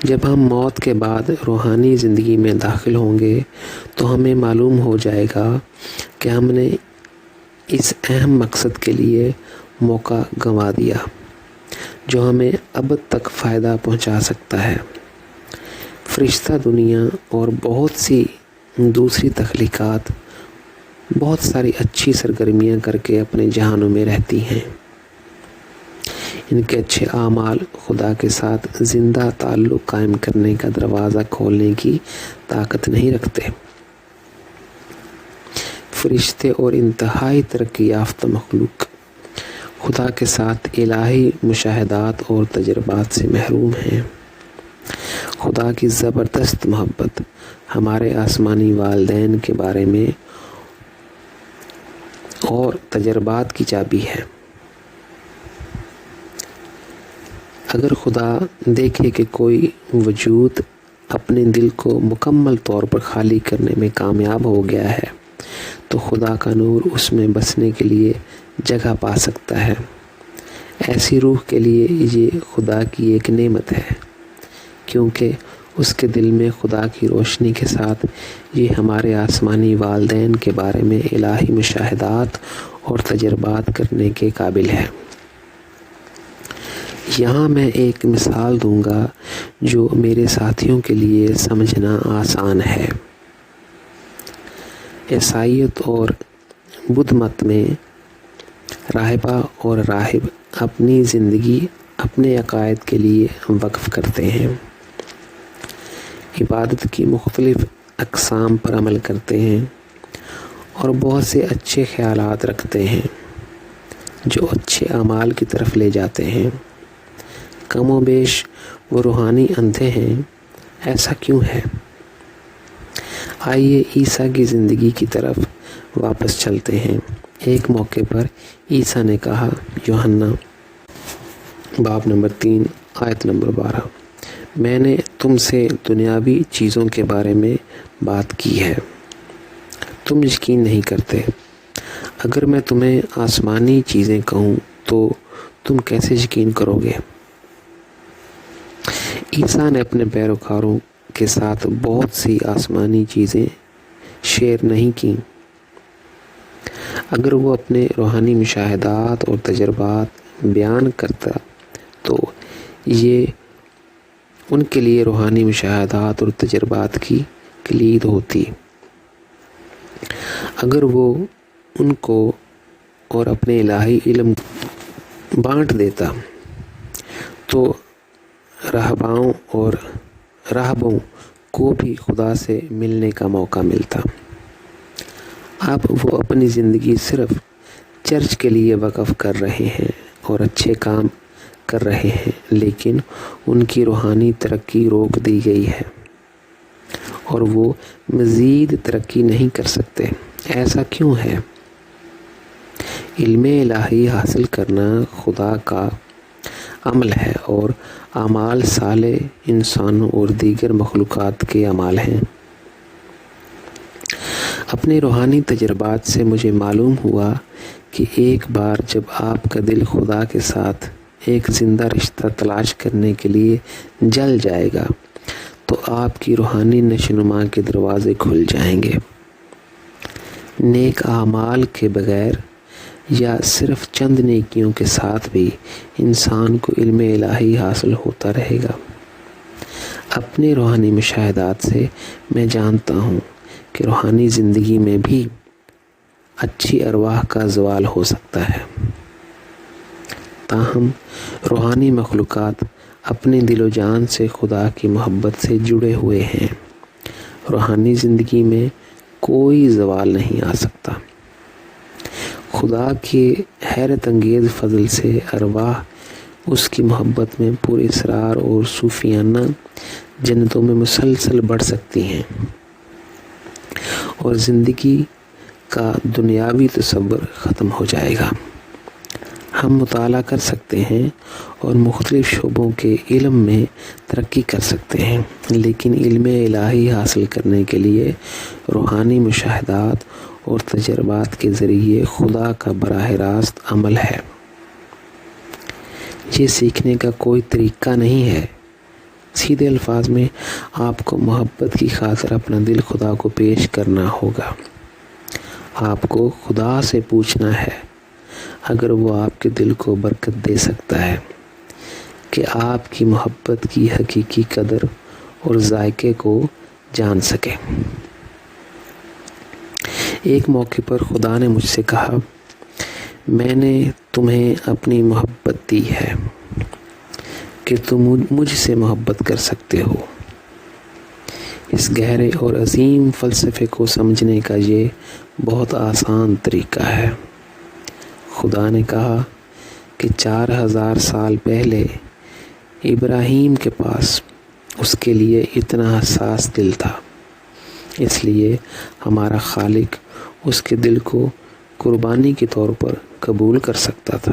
[SPEAKER 1] جب ہم موت کے بعد روحانی زندگی میں داخل ہوں گے تو ہمیں معلوم ہو جائے گا کہ ہم نے اس اہم مقصد کے لیے موقع گنوا دیا جو ہمیں اب تک فائدہ پہنچا سکتا ہے۔ فرشتہ دنیا اور بہت سی دوسری تخلیقات بہت ساری اچھی سرگرمیاں کر کے اپنے جہانوں میں رہتی ہیں۔ ان کے اچھے اعمال خدا کے ساتھ زندہ تعلق قائم کرنے کا دروازہ کھولنے کی طاقت نہیں رکھتے۔ فرشتے اور انتہائی ترقی یافتہ مخلوق خدا کے ساتھ الہی مشاہدات اور تجربات سے محروم ہیں۔ خدا کی زبردست محبت ہمارے آسمانی والدین کے بارے میں اور تجربات کی چابی ہے۔ اگر خدا دیکھے کہ کوئی وجود اپنے دل کو مکمل طور پر خالی کرنے میں کامیاب ہو گیا ہے تو خدا کا نور اس میں بسنے کے لیے جگہ پا سکتا ہے۔ ایسی روح کے لیے یہ خدا کی ایک نعمت ہے، کیونکہ اس کے دل میں خدا کی روشنی کے ساتھ یہ ہمارے آسمانی والدین کے بارے میں الہی مشاہدات اور تجربات کرنے کے قابل ہے۔ یہاں میں ایک مثال دوں گا جو میرے ساتھیوں کے لیے سمجھنا آسان ہے۔ عیسائیت اور بدھ مت میں راہبہ اور راہب اپنی زندگی اپنے عقائد کے لیے وقف کرتے ہیں، عبادت کی مختلف اقسام پر عمل کرتے ہیں اور بہت سے اچھے خیالات رکھتے ہیں جو اچھے اعمال کی طرف لے جاتے ہیں۔ کم و بیش وہ روحانی اندھے ہیں۔ ایسا کیوں ہے؟ آئیے عیسیٰ کی زندگی کی طرف واپس چلتے ہیں۔ ایک موقع پر عیسیٰ نے کہا، یوحنا باب نمبر 3 آیت نمبر 12، میں نے تم سے دنیاوی چیزوں کے بارے میں بات کی ہے، تم یقین نہیں کرتے۔ اگر میں تمہیں آسمانی چیزیں کہوں تو تم کیسے یقین کرو گے؟ عیسیٰ نے اپنے پیروکاروں کے ساتھ بہت سی آسمانی چیزیں شیئر نہیں کیں۔ اگر وہ اپنے روحانی مشاہدات اور تجربات بیان کرتا تو یہ ان کے لیے روحانی مشاہدات اور تجربات کی کلید ہوتی۔ اگر وہ ان کو اور اپنے الہی علم بانٹ دیتا تو راہباؤں اور راہبوں کو بھی خدا سے ملنے کا موقع ملتا۔ اب وہ اپنی زندگی صرف چرچ کے لیے وقف کر رہے ہیں اور اچھے کام کر رہے ہیں، لیکن ان کی روحانی ترقی روک دی گئی ہے اور وہ مزید ترقی نہیں کر سکتے۔ ایسا کیوں ہے؟ علم الہی حاصل کرنا خدا کا عمل ہے اور اعمال صالح انسانوں اور دیگر مخلوقات کے اعمال ہیں۔ اپنے روحانی تجربات سے مجھے معلوم ہوا کہ ایک بار جب آپ کا دل خدا کے ساتھ ایک زندہ رشتہ تلاش کرنے کے لیے جل جائے گا تو آپ کی روحانی نشوونما کے دروازے کھل جائیں گے۔ نیک اعمال کے بغیر یا صرف چند نیکیوں کے ساتھ بھی انسان کو علم الہی حاصل ہوتا رہے گا۔ اپنے روحانی مشاہدات سے میں جانتا ہوں کہ روحانی زندگی میں بھی اچھی ارواح کا زوال ہو سکتا ہے، تاہم روحانی مخلوقات اپنے دل و جان سے خدا کی محبت سے جڑے ہوئے ہیں۔ روحانی زندگی میں کوئی زوال نہیں آ سکتا۔ خدا کے حیرت انگیز فضل سے ارواح اس کی محبت میں پورے اسرار اور صوفیانہ جنتوں میں مسلسل بڑھ سکتی ہیں اور زندگی کا دنیاوی تصور ختم ہو جائے گا۔ ہم مطالعہ کر سکتے ہیں اور مختلف شعبوں کے علم میں ترقی کر سکتے ہیں، لیکن علم الہی حاصل کرنے کے لیے روحانی مشاہدات اور تجربات کے ذریعے خدا کا براہ راست عمل ہے۔ یہ سیکھنے کا کوئی طریقہ نہیں ہے۔ سیدھے الفاظ میں آپ کو محبت کی خاطر اپنا دل خدا کو پیش کرنا ہوگا۔ آپ کو خدا سے پوچھنا ہے، اگر وہ آپ کے دل کو برکت دے سکتا ہے، کہ آپ کی محبت کی حقیقی قدر اور ذائقے کو جان سکے۔ ایک موقع پر خدا نے مجھ سے کہا، میں نے تمہیں اپنی محبت دی ہے کہ تم مجھ سے محبت کر سکتے ہو۔ اس گہرے اور عظیم فلسفے کو سمجھنے کا یہ بہت آسان طریقہ ہے۔ خدا نے کہا کہ 4000 سال پہلے ابراہیم کے پاس اس کے لیے اتنا حساس دل تھا، اس لیے ہمارا خالق اس کے دل کو قربانی کے طور پر قبول کر سکتا تھا۔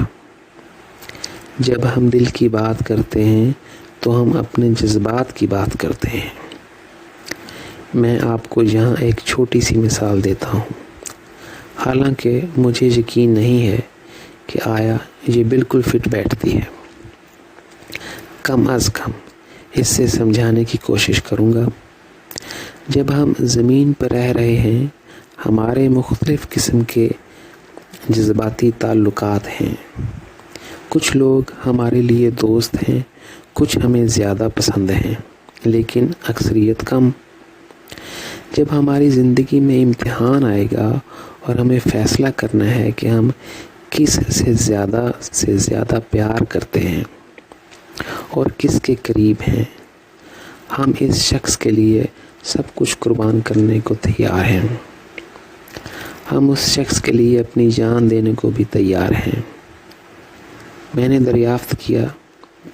[SPEAKER 1] جب ہم دل کی بات کرتے ہیں تو ہم اپنے جذبات کی بات کرتے ہیں۔ میں آپ کو یہاں ایک چھوٹی سی مثال دیتا ہوں، حالانکہ مجھے یقین نہیں ہے کہ آیا یہ بالکل فٹ بیٹھتی ہے۔ کم از کم اس سے سمجھانے کی کوشش کروں گا۔ جب ہم زمین پر رہ رہے ہیں، ہمارے مختلف قسم کے جذباتی تعلقات ہیں۔ کچھ لوگ ہمارے لیے دوست ہیں، کچھ ہمیں زیادہ پسند ہیں، لیکن اکثریت کم۔ جب ہماری زندگی میں امتحان آئے گا اور ہمیں فیصلہ کرنا ہے کہ ہم کس سے زیادہ پیار کرتے ہیں اور کس کے قریب ہیں، ہم اس شخص کے لیے سب کچھ قربان کرنے کو تیار ہیں۔ ہم اس شخص کے لیے اپنی جان دینے کو بھی تیار ہیں۔ میں نے دریافت کیا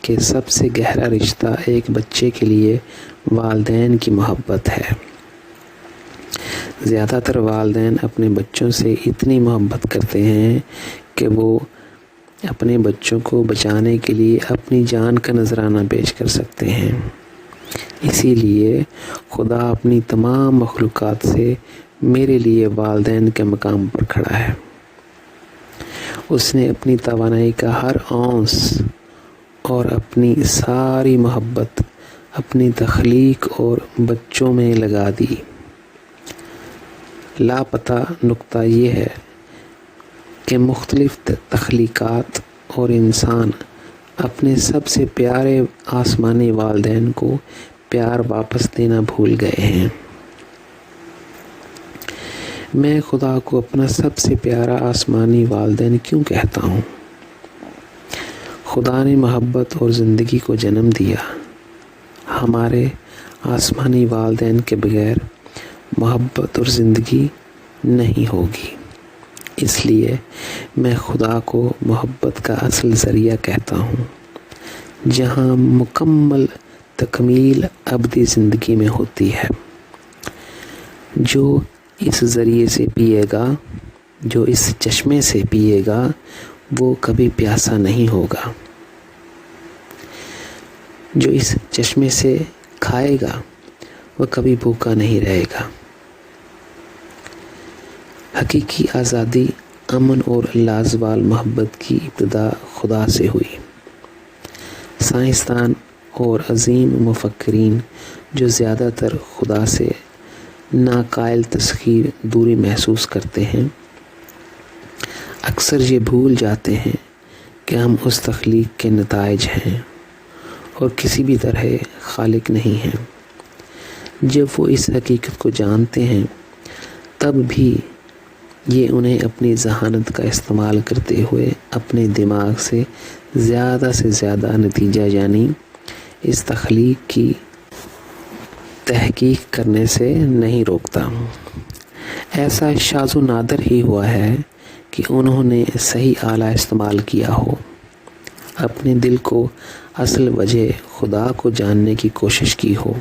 [SPEAKER 1] کہ سب سے گہرا رشتہ ایک بچے کے لیے والدین کی محبت ہے۔ زیادہ تر والدین اپنے بچوں سے اتنی محبت کرتے ہیں کہ وہ اپنے بچوں کو بچانے کے لیے اپنی جان کا نذرانہ پیش کر سکتے ہیں۔ اسی لیے خدا اپنی تمام مخلوقات سے میرے لیے والدین کے مقام پر کھڑا ہے۔ اس نے اپنی توانائی کا ہر اونس اور اپنی ساری محبت اپنی تخلیق اور بچوں میں لگا دی۔ لاپتہ نقطہ یہ ہے کہ مختلف تخلیقات اور انسان اپنے سب سے پیارے آسمانی والدین کو پیار واپس دینا بھول گئے ہیں۔ میں خدا کو اپنا سب سے پیارا آسمانی والدین کیوں کہتا ہوں؟ خدا نے محبت اور زندگی کو جنم دیا۔ ہمارے آسمانی والدین کے بغیر محبت اور زندگی نہیں ہوگی۔ اس لیے میں خدا کو محبت کا اصل ذریعہ کہتا ہوں، جہاں مکمل تکمیل ابدی زندگی میں ہوتی ہے۔ جو اس ذریعے سے پیے گا، جو اس چشمے سے پیے گا، وہ کبھی پیاسا نہیں ہوگا۔ جو اس چشمے سے کھائے گا، وہ کبھی بھوکا نہیں رہے گا۔ حقیقی آزادی، امن اور لازوال محبت کی ابتدا خدا سے ہوئی۔ سائنسدان اور عظیم مفکرین جو زیادہ تر خدا سے ناقابل تسخیر دوری محسوس کرتے ہیں، اکثر یہ بھول جاتے ہیں کہ ہم اس تخلیق کے نتائج ہیں اور کسی بھی طرح خالق نہیں ہیں۔ جب وہ اس حقیقت کو جانتے ہیں، تب بھی یہ انہیں اپنی ذہانت کا استعمال کرتے ہوئے اپنے دماغ سے زیادہ نتیجہ یعنی اس تخلیق کی تحقیق کرنے سے نہیں روکتا۔ ایسا شاذ و نادر ہی ہوا ہے کہ انہوں نے صحیح آلہ استعمال کیا ہو، اپنے دل کو اصل وجہ خدا کو جاننے کی کوشش کی ہو۔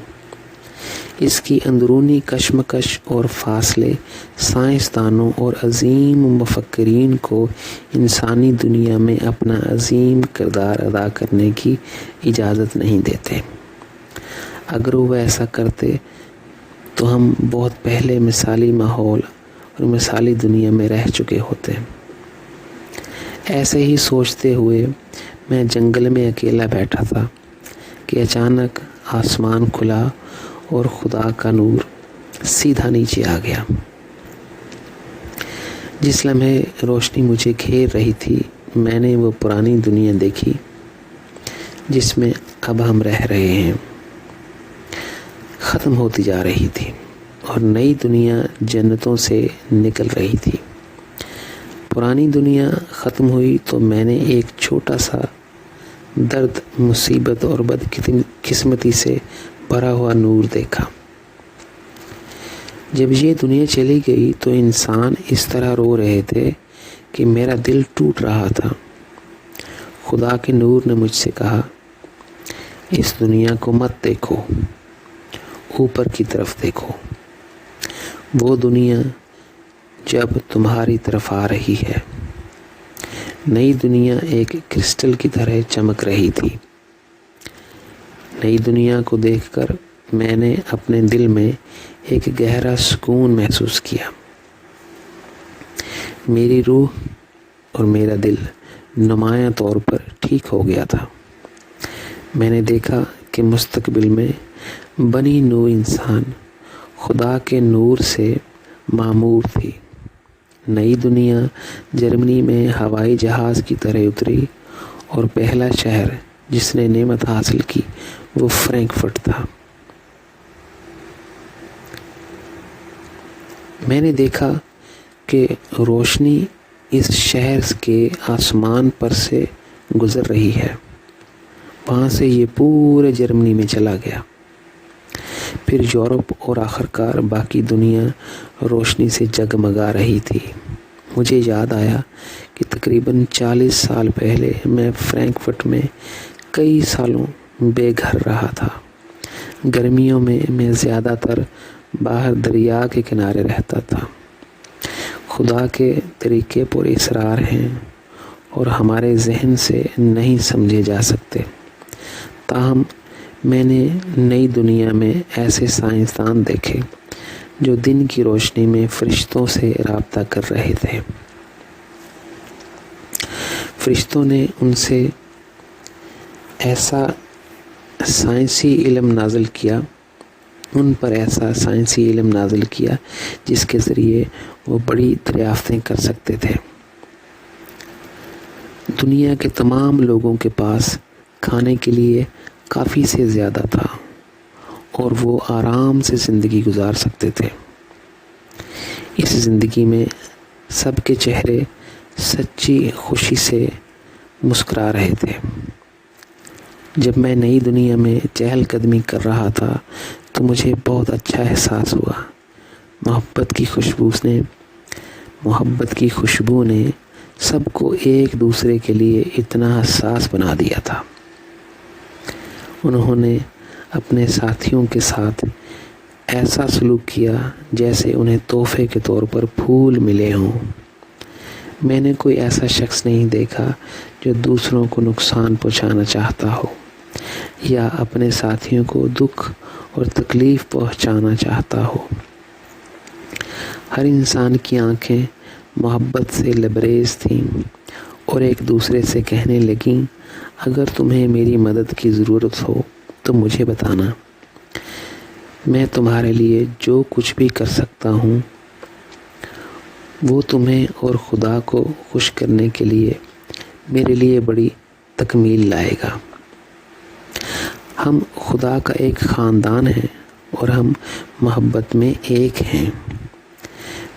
[SPEAKER 1] اس کی اندرونی کشمکش اور فاصلے سائنسدانوں اور عظیم مفکرین کو انسانی دنیا میں اپنا عظیم کردار ادا کرنے کی اجازت نہیں دیتے۔ اگر وہ ایسا کرتے تو ہم بہت پہلے مثالی ماحول اور مثالی دنیا میں رہ چکے ہوتے۔ ایسے ہی سوچتے ہوئے میں جنگل میں اکیلا بیٹھا تھا کہ اچانک آسمان کھلا اور خدا کا نور سیدھا نیچے آ گیا۔ جس لمحے روشنی مجھے گھیر رہی تھی، میں نے وہ پرانی دنیا دیکھی جس میں اب ہم رہ رہے ہیں ختم ہوتی جا رہی تھی اور نئی دنیا جنتوں سے نکل رہی تھی۔ پرانی دنیا ختم ہوئی تو میں نے ایک چھوٹا سا درد، مصیبت اور بدقسمتی سے بھرا ہوا نور دیکھا۔ جب یہ دنیا چلی گئی تو انسان اس طرح رو رہے تھے کہ میرا دل ٹوٹ رہا تھا۔ خدا کے نور نے مجھ سے کہا، اس دنیا کو مت دیکھو، اوپر کی طرف دیکھو۔ وہ دنیا جب تمہاری طرف آ رہی ہے۔ نئی دنیا ایک کرسٹل کی طرح چمک رہی تھی۔ نئی دنیا کو دیکھ کر میں نے اپنے دل میں ایک گہرا سکون محسوس کیا۔ میری روح اور میرا دل نمایاں طور پر ٹھیک ہو گیا تھا۔ میں نے دیکھا کہ مستقبل میں بنی نوع انسان خدا کے نور سے معمور تھی۔ نئی دنیا جرمنی میں ہوائی جہاز کی طرح اتری اور پہلا شہر جس نے نعمت حاصل کی وہ فرینکفرٹ تھا۔ میں نے دیکھا کہ روشنی اس شہر کے آسمان پر سے گزر رہی ہے۔ وہاں سے یہ پورے جرمنی میں چلا گیا، پھر یورپ اور آخرکار باقی دنیا روشنی سے جگمگا رہی تھی۔ مجھے یاد آیا کہ تقریباً 40 سال پہلے میں فرینکفرٹ میں کئی سالوں بے گھر رہا تھا۔ گرمیوں میں میں زیادہ تر باہر دریا کے کنارے رہتا تھا۔ خدا کے طریقے پر اسرار ہیں اور ہمارے ذہن سے نہیں سمجھے جا سکتے۔ تاہم میں نے نئی دنیا میں ایسے سائنسدان دیکھے جو دن کی روشنی میں فرشتوں سے رابطہ کر رہے تھے۔ فرشتوں نے ان سے ایسا سائنسی علم نازل کیا، ان پر ایسا سائنسی علم نازل کیا جس کے ذریعے وہ بڑی دریافتیں کر سکتے تھے۔ دنیا کے تمام لوگوں کے پاس کھانے کے لیے کافی سے زیادہ تھا اور وہ آرام سے زندگی گزار سکتے تھے۔ اس زندگی میں سب کے چہرے سچی خوشی سے مسکرا رہے تھے۔ جب میں نئی دنیا میں چہل قدمی کر رہا تھا تو مجھے بہت اچھا احساس ہوا۔ محبت کی خوشبو نے سب کو ایک دوسرے کے لیے اتنا حساس بنا دیا تھا۔ انہوں نے اپنے ساتھیوں کے ساتھ ایسا سلوک کیا جیسے انہیں تحفے کے طور پر پھول ملے ہوں۔ میں نے کوئی ایسا شخص نہیں دیکھا جو دوسروں کو نقصان پہنچانا چاہتا ہو یا اپنے ساتھیوں کو دکھ اور تکلیف پہنچانا چاہتا ہو۔ ہر انسان کی آنکھیں محبت سے لبریز تھیں اور ایک دوسرے سے کہنے لگیں، اگر تمہیں میری مدد کی ضرورت ہو تو مجھے بتانا، میں تمہارے لیے جو کچھ بھی کر سکتا ہوں وہ تمہیں اور خدا کو خوش کرنے کے لیے میرے لیے بڑی تکمیل لائے گا۔ ہم خدا کا ایک خاندان ہیں اور ہم محبت میں ایک ہیں۔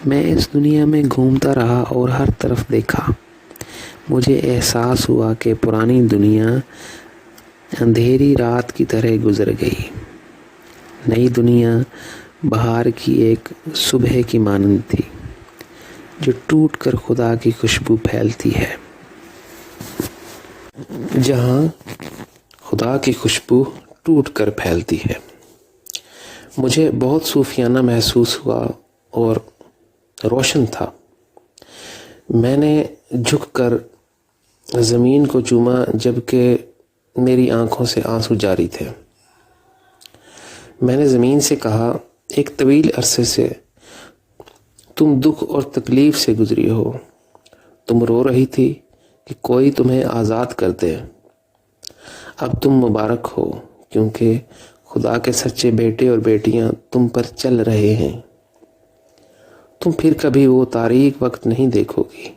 [SPEAKER 1] میں اس دنیا میں گھومتا رہا اور ہر طرف دیکھا۔ مجھے احساس ہوا کہ پرانی دنیا اندھیری رات کی طرح گزر گئی۔ نئی دنیا بہار کی ایک صبح کی مانند تھی جو ٹوٹ کر خدا کی خوشبو پھیلتی ہے۔ جہاں خدا کی خوشبو ٹوٹ کر پھیلتی ہے مجھے بہت صوفیانہ محسوس ہوا اور روشن تھا۔ میں نے جھک کر زمین کو چوما جبکہ میری آنکھوں سے آنسو جاری تھے۔ میں نے زمین سے کہا، ایک طویل عرصے سے تم دکھ اور تکلیف سے گزری ہو۔ تم رو رہی تھی کہ کوئی تمہیں آزاد کر دے۔ اب تم مبارک ہو کیونکہ خدا کے سچے بیٹے اور بیٹیاں تم پر چل رہے ہیں۔ تم پھر کبھی وہ تاریک وقت نہیں دیکھو گی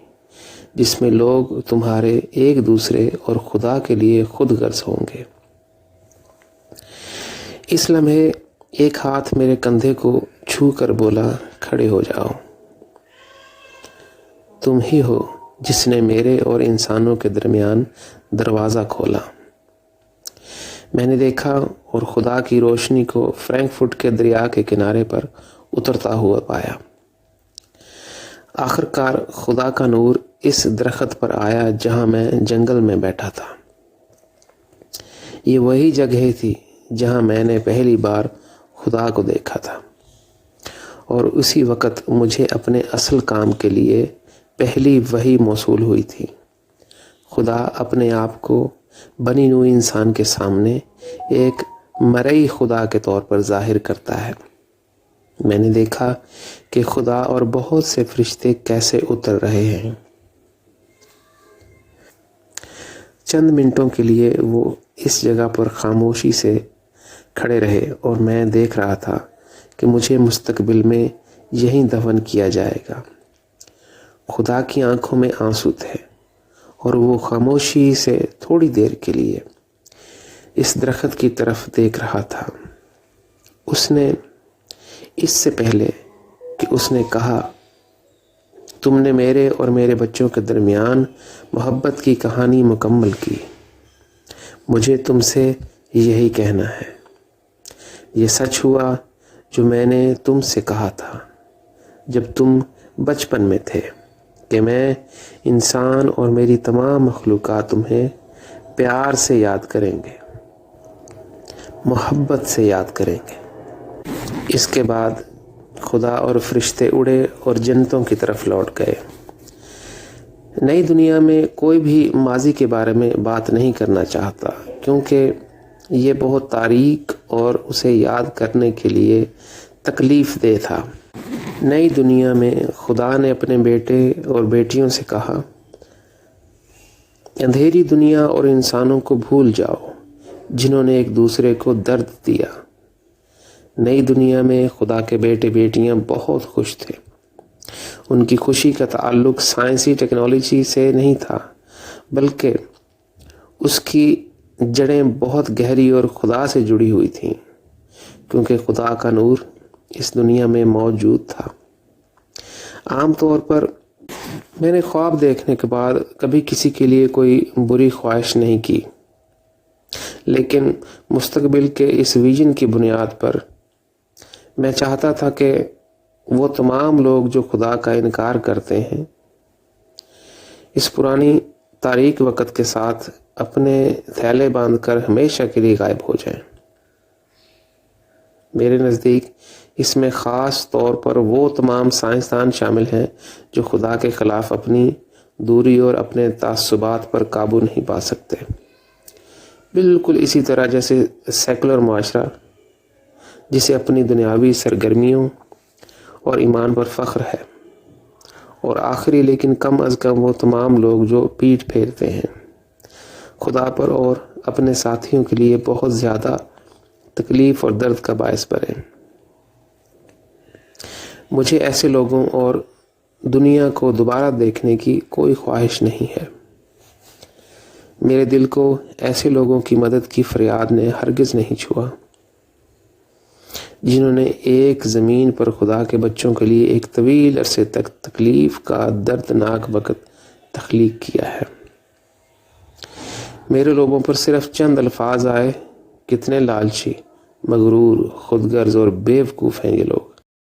[SPEAKER 1] جس میں لوگ تمہارے ایک دوسرے اور خدا کے لیے خود غرض ہوں گے۔ اس لمحے ایک ہاتھ میرے کندھے کو چھو کر بولا، کھڑے ہو جاؤ۔ تم ہی ہو جس نے میرے اور انسانوں کے درمیان دروازہ کھولا۔ میں نے دیکھا اور خدا کی روشنی کو فرینک فٹ کے دریا کے کنارے پر اترتا ہوا پایا۔ آخر کار خدا کا نور اس درخت پر آیا جہاں میں جنگل میں بیٹھا تھا۔ یہ وہی جگہ تھی جہاں میں نے پہلی بار خدا کو دیکھا تھا، اور اسی وقت مجھے اپنے اصل کام کے لیے پہلی وحی موصول ہوئی تھی۔ خدا اپنے آپ کو بنی نوع انسان کے سامنے ایک مرئی خدا کے طور پر ظاہر کرتا ہے۔ میں نے دیکھا کہ خدا اور بہت سے فرشتے کیسے اتر رہے ہیں۔ چند منٹوں کے لیے وہ اس جگہ پر خاموشی سے کھڑے رہے اور میں دیکھ رہا تھا کہ مجھے مستقبل میں یہیں دفن کیا جائے گا۔ خدا کی آنکھوں میں آنسو تھے اور وہ خاموشی سے تھوڑی دیر کے لیے اس درخت کی طرف دیکھ رہا تھا۔ اس نے اس سے پہلے کہ اس نے کہا، تم نے میرے اور میرے بچوں کے درمیان محبت کی کہانی مکمل کی۔ مجھے تم سے یہی کہنا ہے، یہ سچ ہوا جو میں نے تم سے کہا تھا جب تم بچپن میں تھے کہ میں انسان اور میری تمام مخلوقات تمہیں پیار سے یاد کریں گے، محبت سے یاد کریں گے۔ اس کے بعد خدا اور فرشتے اڑے اور جنتوں کی طرف لوٹ گئے۔ نئی دنیا میں کوئی بھی ماضی کے بارے میں بات نہیں کرنا چاہتا کیونکہ یہ بہت تاریک اور اسے یاد کرنے کے لیے تکلیف دہ تھا۔ نئی دنیا میں خدا نے اپنے بیٹے اور بیٹیوں سے کہا، اندھیری دنیا اور انسانوں کو بھول جاؤ جنہوں نے ایک دوسرے کو درد دیا۔ نئی دنیا میں خدا کے بیٹے بیٹیاں بہت خوش تھے۔ ان کی خوشی کا تعلق سائنسی ٹیکنالوجی سے نہیں تھا بلکہ اس کی جڑیں بہت گہری اور خدا سے جڑی ہوئی تھیں، کیونکہ خدا کا نور اس دنیا میں موجود تھا۔ عام طور پر میں نے خواب دیکھنے کے بعد کبھی کسی کے لیے کوئی بری خواہش نہیں کی، لیکن مستقبل کے اس ویژن کی بنیاد پر میں چاہتا تھا کہ وہ تمام لوگ جو خدا کا انکار کرتے ہیں اس پرانی تاریک وقت کے ساتھ اپنے تھیلے باندھ کر ہمیشہ کے لیے غائب ہو جائیں۔ میرے نزدیک اس میں خاص طور پر وہ تمام سائنسدان شامل ہیں جو خدا کے خلاف اپنی دوری اور اپنے تعصبات پر قابو نہیں پا سکتے، بالکل اسی طرح جیسے سیکولر معاشرہ جسے اپنی دنیاوی سرگرمیوں اور ایمان پر فخر ہے، اور آخری لیکن کم از کم وہ تمام لوگ جو پیٹھ پھیرتے ہیں خدا پر اور اپنے ساتھیوں کے لیے بہت زیادہ تکلیف اور درد کا باعث بنے۔ مجھے ایسے لوگوں اور دنیا کو دوبارہ دیکھنے کی کوئی خواہش نہیں ہے۔ میرے دل کو ایسے لوگوں کی مدد کی فریاد نے ہرگز نہیں چھوا جنہوں نے ایک زمین پر خدا کے بچوں کے لیے ایک طویل عرصے تک تکلیف کا دردناک وقت تخلیق کیا ہے۔ میرے لوگوں پر صرف چند الفاظ آئے، کتنے لالچی، مغرور، خود غرض اور بیوقوف ہیں یہ لوگ۔